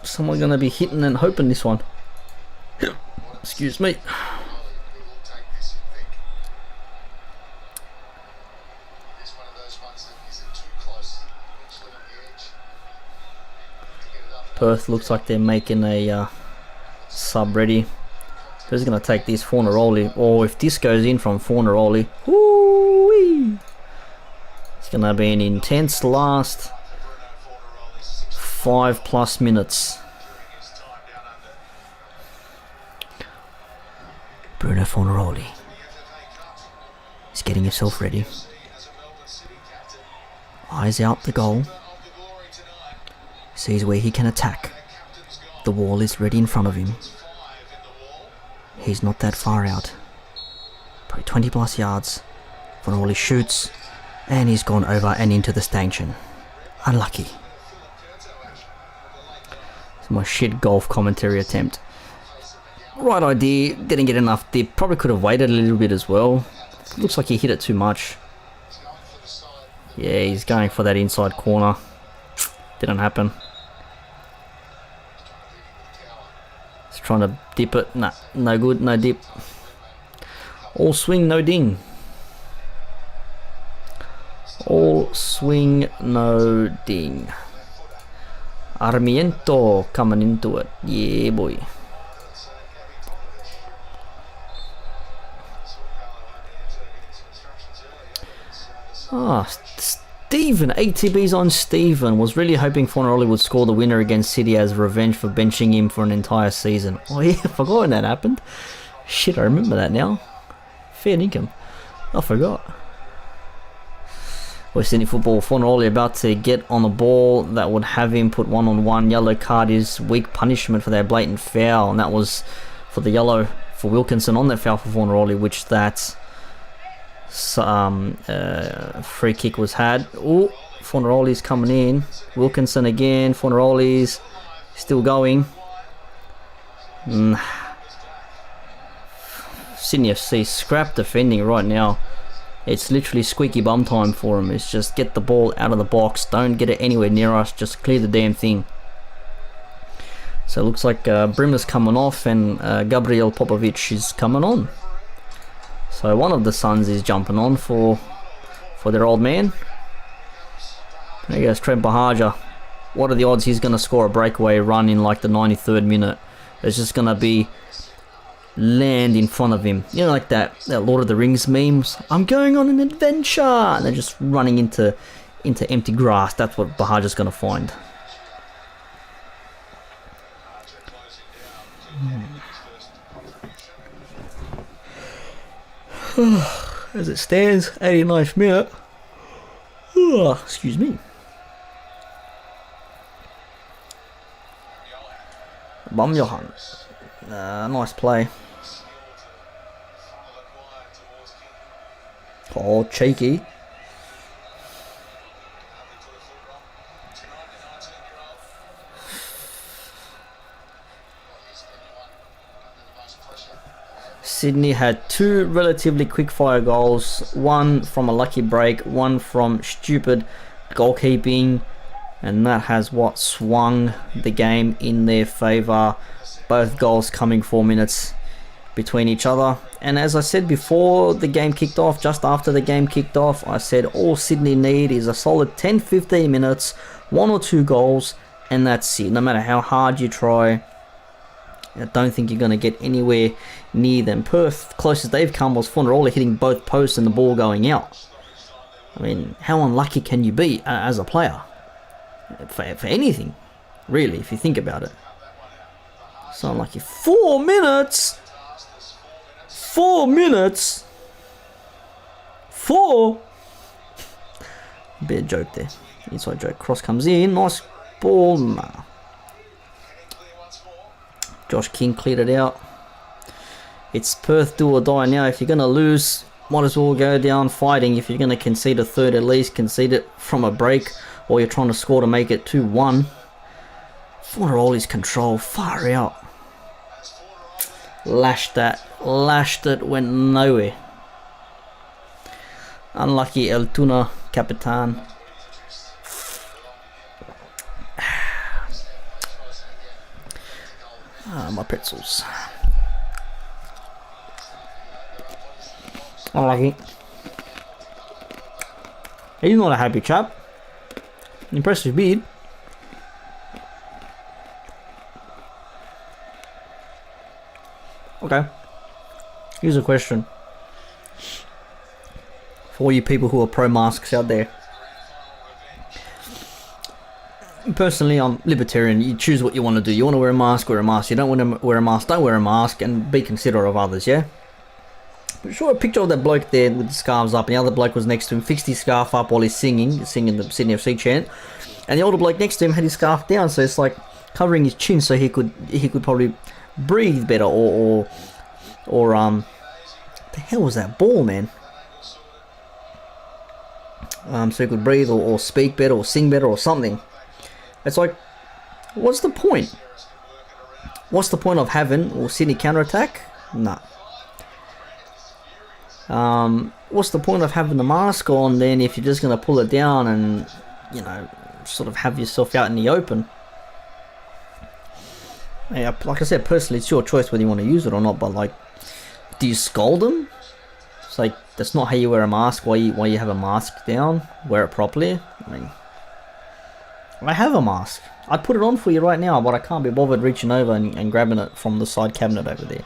S1: Someone going to be hitting and hoping this one. Excuse me. Perth looks like they're making a sub ready. Who's going to take this? Fornaroli. Or if this goes in from Fornaroli, whoo-wee, it's going to be an intense last 5+ minutes. Bruno Fornaroli is getting himself ready. Eyes out the goal. Sees where he can attack. The wall is ready in front of him. He's not that far out. Probably 20+ yards. Fornaroli shoots. And he's gone over and into the stanchion. Unlucky. It's my shit golf commentary attempt. Right idea. Didn't get enough dip. Probably could have waited a little bit as well. Looks like he hit it too much. Yeah, he's going for that inside corner. Didn't happen. He's trying to dip it. Nah, no good, no dip. All swing, no ding. All swing, no ding. Armiento coming into it. Yeah, boy. Stephen, ATB's on Stephen. Was really hoping Fornaroli would score the winner against City as revenge for benching him for an entire season. Oh yeah, I forgot when that happened. Shit, I remember that now. Fair income. I forgot. West Sydney football. Fornaroli about to get on the ball. That would have him put 1-on-1. Yellow card is weak punishment for that blatant foul. And that was for the yellow for Wilkinson on that foul for Fornaroli, which that free kick was had. Oh, Fornaroli's coming in. Wilkinson again. Fornaroli's still going. Sydney FC scrap defending right now. It's literally squeaky bum time for them. It's just get the ball out of the box. Don't get it anywhere near us. Just clear the damn thing. So it looks like Brimmer's coming off and Gabriel Popovic is coming on. So one of the sons is jumping on for their old man. There goes Trent Bahaja. What are the odds he's going to score a breakaway run in like the 93rd minute? It's just going to be land in front of him. You know, like that Lord of the Rings memes. I'm going on an adventure, and they're just running into empty grass. That's what Bahaja's going to find. As it stands, 89th minute. Excuse me. Johan. Nice play. Oh, cheeky. Sydney had 2 relatively quick fire goals, one from a lucky break, one from stupid goalkeeping, and that has what swung the game in their favour. Both goals coming 4 minutes between each other. And as I said before the game kicked off, just after the game kicked off, I said all Sydney need is a solid 10-15 minutes, 1 or 2 goals, and that's it. No matter how hard you try, I don't think you're going to get anywhere near them. Perth, closest they've come was Funarola hitting both posts and the ball going out. I mean, how unlucky can you be as a player? For anything, really, if you think about it. So unlucky. 4 minutes! 4 minutes! 4! Bit of joke there. Inside joke. Cross comes in. Nice ball. Nah. Josh King cleared it out. It's Perth do or die now. If you're going to lose, might as well go down fighting. If you're going to concede a third, at least concede it from a break, or you're trying to score to make it 2-1. Funeroli's control, far out. Lashed it, went nowhere. Unlucky El Tuna, Capitan. My pretzels. Unlucky. He's not a happy chap. Impressive beard. Okay. Here's a question. For all you people who are pro-masks out there. Personally, I'm libertarian. You choose what you want to do. You want to wear a mask, wear a mask. You don't want to wear a mask, don't wear a mask, and be considerate of others, yeah? But sure, a picture of that bloke there with the scarves up, and the other bloke was next to him, fixed his scarf up while he's singing the Sydney FC chant, and the older bloke next to him had his scarf down, so it's like covering his chin so he could probably breathe better, or the hell was that ball, man? So he could breathe or speak better or sing better or something. It's like, what's the point? What's the point of having Sydney counter-attack? Nah. What's the point of having the mask on then if you're just going to pull it down and, you know, sort of have yourself out in the open? Yeah, like I said, personally, it's your choice whether you want to use it or not, but like, do you scold them? It's like, that's not how you wear a mask. Why you have a mask down? Wear it properly. I mean, I have a mask. I'd put it on for you right now, but I can't be bothered reaching over and grabbing it from the side cabinet over there.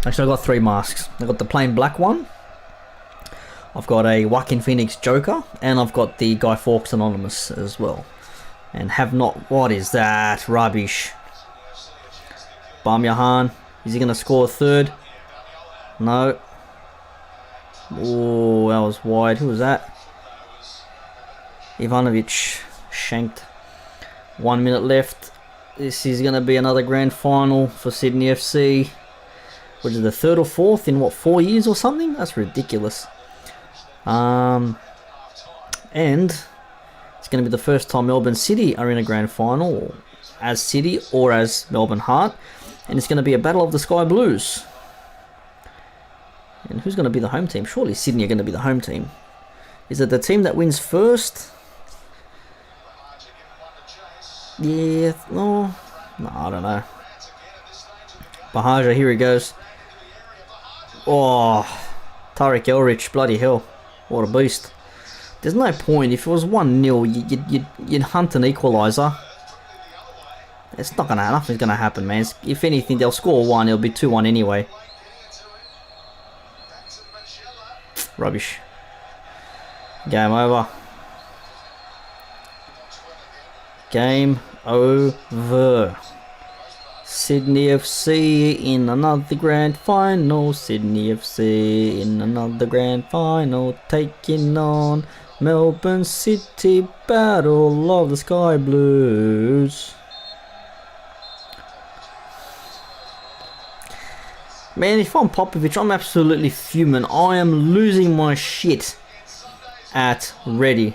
S1: Actually, I've got 3 masks. I've got the plain black one. I've got a Joaquin Phoenix Joker, and I've got the Guy Fawkes Anonymous as well. And have not... What is that? Rubbish. Johan. Is he going to score a third? No. Oh, that was wide. Who was that? Ivanovic shanked. 1 minute left. This is going to be another grand final for Sydney FC. Which is the 3rd or 4th in what, 4 years or something? That's ridiculous. And it's going to be the first time Melbourne City are in a grand final, as City or as Melbourne Heart. And it's going to be a battle of the Sky Blues. And who's going to be the home team? Surely Sydney are going to be the home team. Is it the team that wins first? Yeah, no, I don't know. Bahaja, here he goes. Oh, Tariq Elrich, bloody hell. What a beast. There's no point. If it was 1-0, you'd hunt an equaliser. It's not gonna, nothing's gonna happen, man. If anything, they'll score 1, it'll be 2-1 anyway. Rubbish. Game over. Game over. Sydney FC in another grand final. Sydney FC in another grand final. Taking on Melbourne City, battle of the Sky Blues. Man, if I'm Popovich, I'm absolutely fuming. I am losing my shit at ready.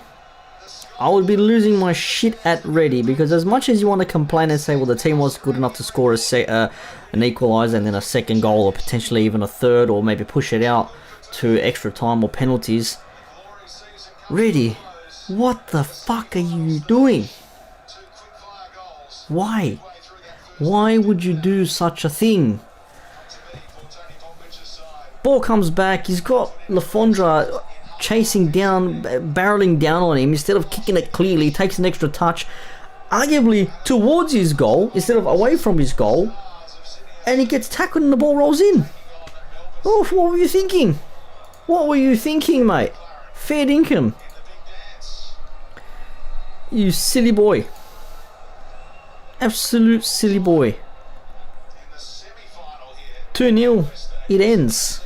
S1: I would be losing my shit at ready, because as much as you want to complain and say, well, the team was good enough to score an equaliser and then a second goal, or potentially even a third, or maybe push it out to extra time or penalties. Ready, what the fuck are you doing? Why? Why would you do such a thing? Ball comes back, he's got Lafondra chasing down, barreling down on him. Instead of kicking it clearly, he takes an extra touch, arguably towards his goal instead of away from his goal, and he gets tackled and the ball rolls in. Oh, what were you thinking? What were you thinking, mate? Fair dinkum. You silly boy. Absolute silly boy. 2-0. It ends.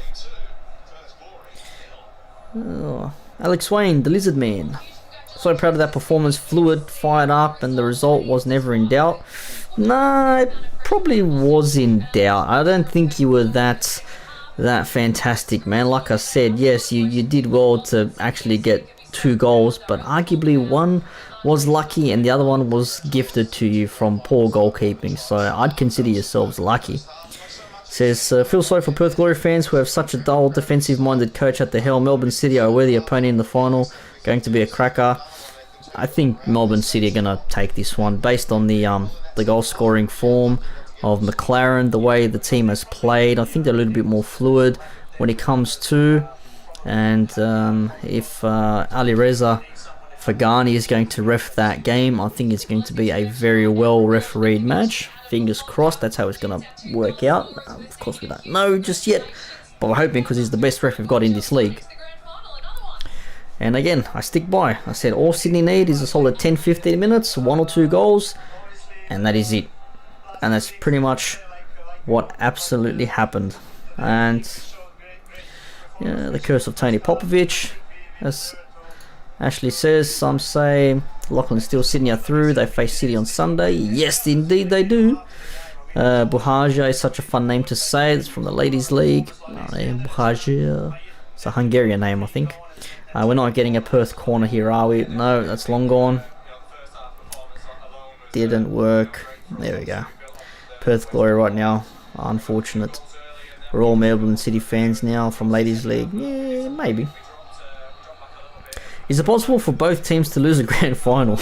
S1: Oh, Alex Wayne, the Lizard Man. So proud of that performance. Fluid, fired up, and the result was never in doubt. Nah, it probably was in doubt. I don't think you were that fantastic, man. Like I said, yes, you did well to actually get 2 goals, but arguably one was lucky and the other one was gifted to you from poor goalkeeping. So I'd consider yourselves lucky. Says, feel sorry for Perth Glory fans who have such a dull, defensive-minded coach at the helm. Melbourne City are a worthy opponent in the final. Going to be a cracker. I think Melbourne City are going to take this one based on the goal-scoring form of McLaren, the way the team has played. I think they're a little bit more fluid when it comes to. And if Ali Reza Fagani is going to ref that game, I think it's going to be a very well refereed match. Fingers crossed, that's how it's going to work out. Of course, we don't know just yet, but we're hoping, because he's the best ref we've got in this league. And again, I stick by. I said all Sydney need is a solid 10-15 minutes, 1 or 2 goals, and that is it. And that's pretty much what absolutely happened. And yeah, the curse of Tony Popovich, as Ashley says. Some say Lachlan Steel Sydney are through. They face City on Sunday. Yes, indeed they do. Buhaja is such a fun name to say. It's from the Ladies League. Buhaja. It's a Hungarian name, I think. We're not getting a Perth corner here, are we? No, that's long gone. Didn't work. There we go. Perth Glory right now. Unfortunate. We're all Melbourne City fans now from Ladies League. Yeah, maybe. Is it possible for both teams to lose a grand final?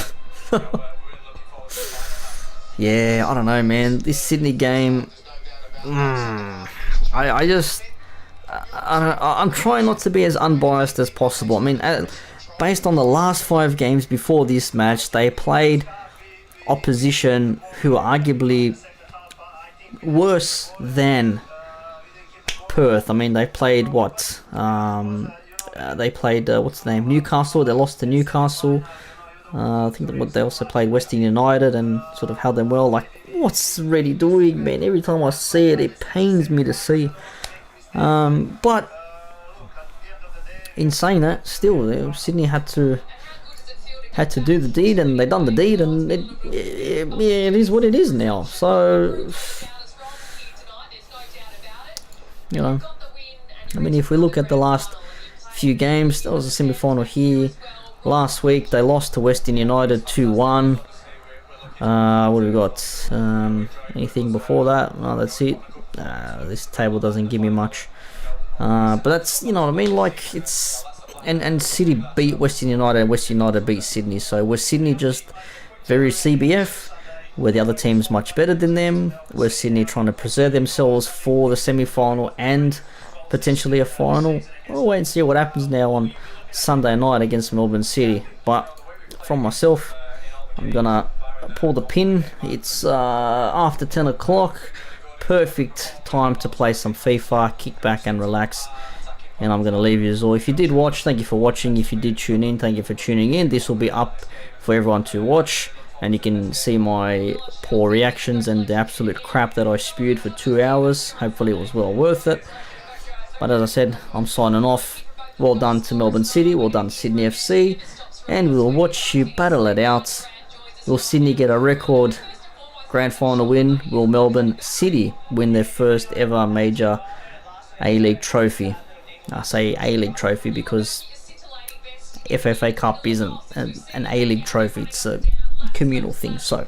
S1: Yeah, I don't know, man. This Sydney game, I'm trying not to be as unbiased as possible. I mean, based on the last 5 games before this match, they played opposition who are arguably worse than Perth. I mean, they played what? What's the name? Newcastle. They lost to Newcastle. I think that they also played Western United and sort of held them well. Like, what's Reddy doing, man? Every time I see it, it pains me to see. But in saying that, still, Sydney had to do the deed, and they done the deed, and it is what it is now. So, you know, I mean, if we look at the last few games, there was a semi-final here. Last week they lost to Western United 2-1. What have we got? Anything before that? No, that's it. This table doesn't give me much. But that's, you know what I mean, like, it's... And City beat Western United, and Western United beat Sydney. So was Sydney just very CBF? Were the other teams much better than them? Was Sydney trying to preserve themselves for the semi-final and potentially a final? We'll wait and see what happens now on Sunday night against Melbourne City. But from myself, I'm gonna pull the pin. It's after 10 o'clock. Perfect time to play some FIFA, kick back and relax. And I'm gonna leave you all. If you did watch, thank you for watching. If you did tune in, thank you for tuning in. This will be up for everyone to watch, and you can see my poor reactions and the absolute crap that I spewed for 2 hours. Hopefully it was well worth it. But as I said, I'm signing off. Well done to Melbourne City, well done Sydney FC, and we'll watch you battle it out. Will Sydney get a record grand final win? Will Melbourne City win their first ever major A-League trophy? I say A-League trophy because FFA Cup isn't an A-League trophy, it's a communal thing, so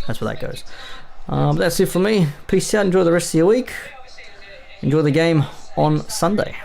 S1: that's where that goes. That's it for me. Peace out, enjoy the rest of your week. Enjoy the game on Sunday.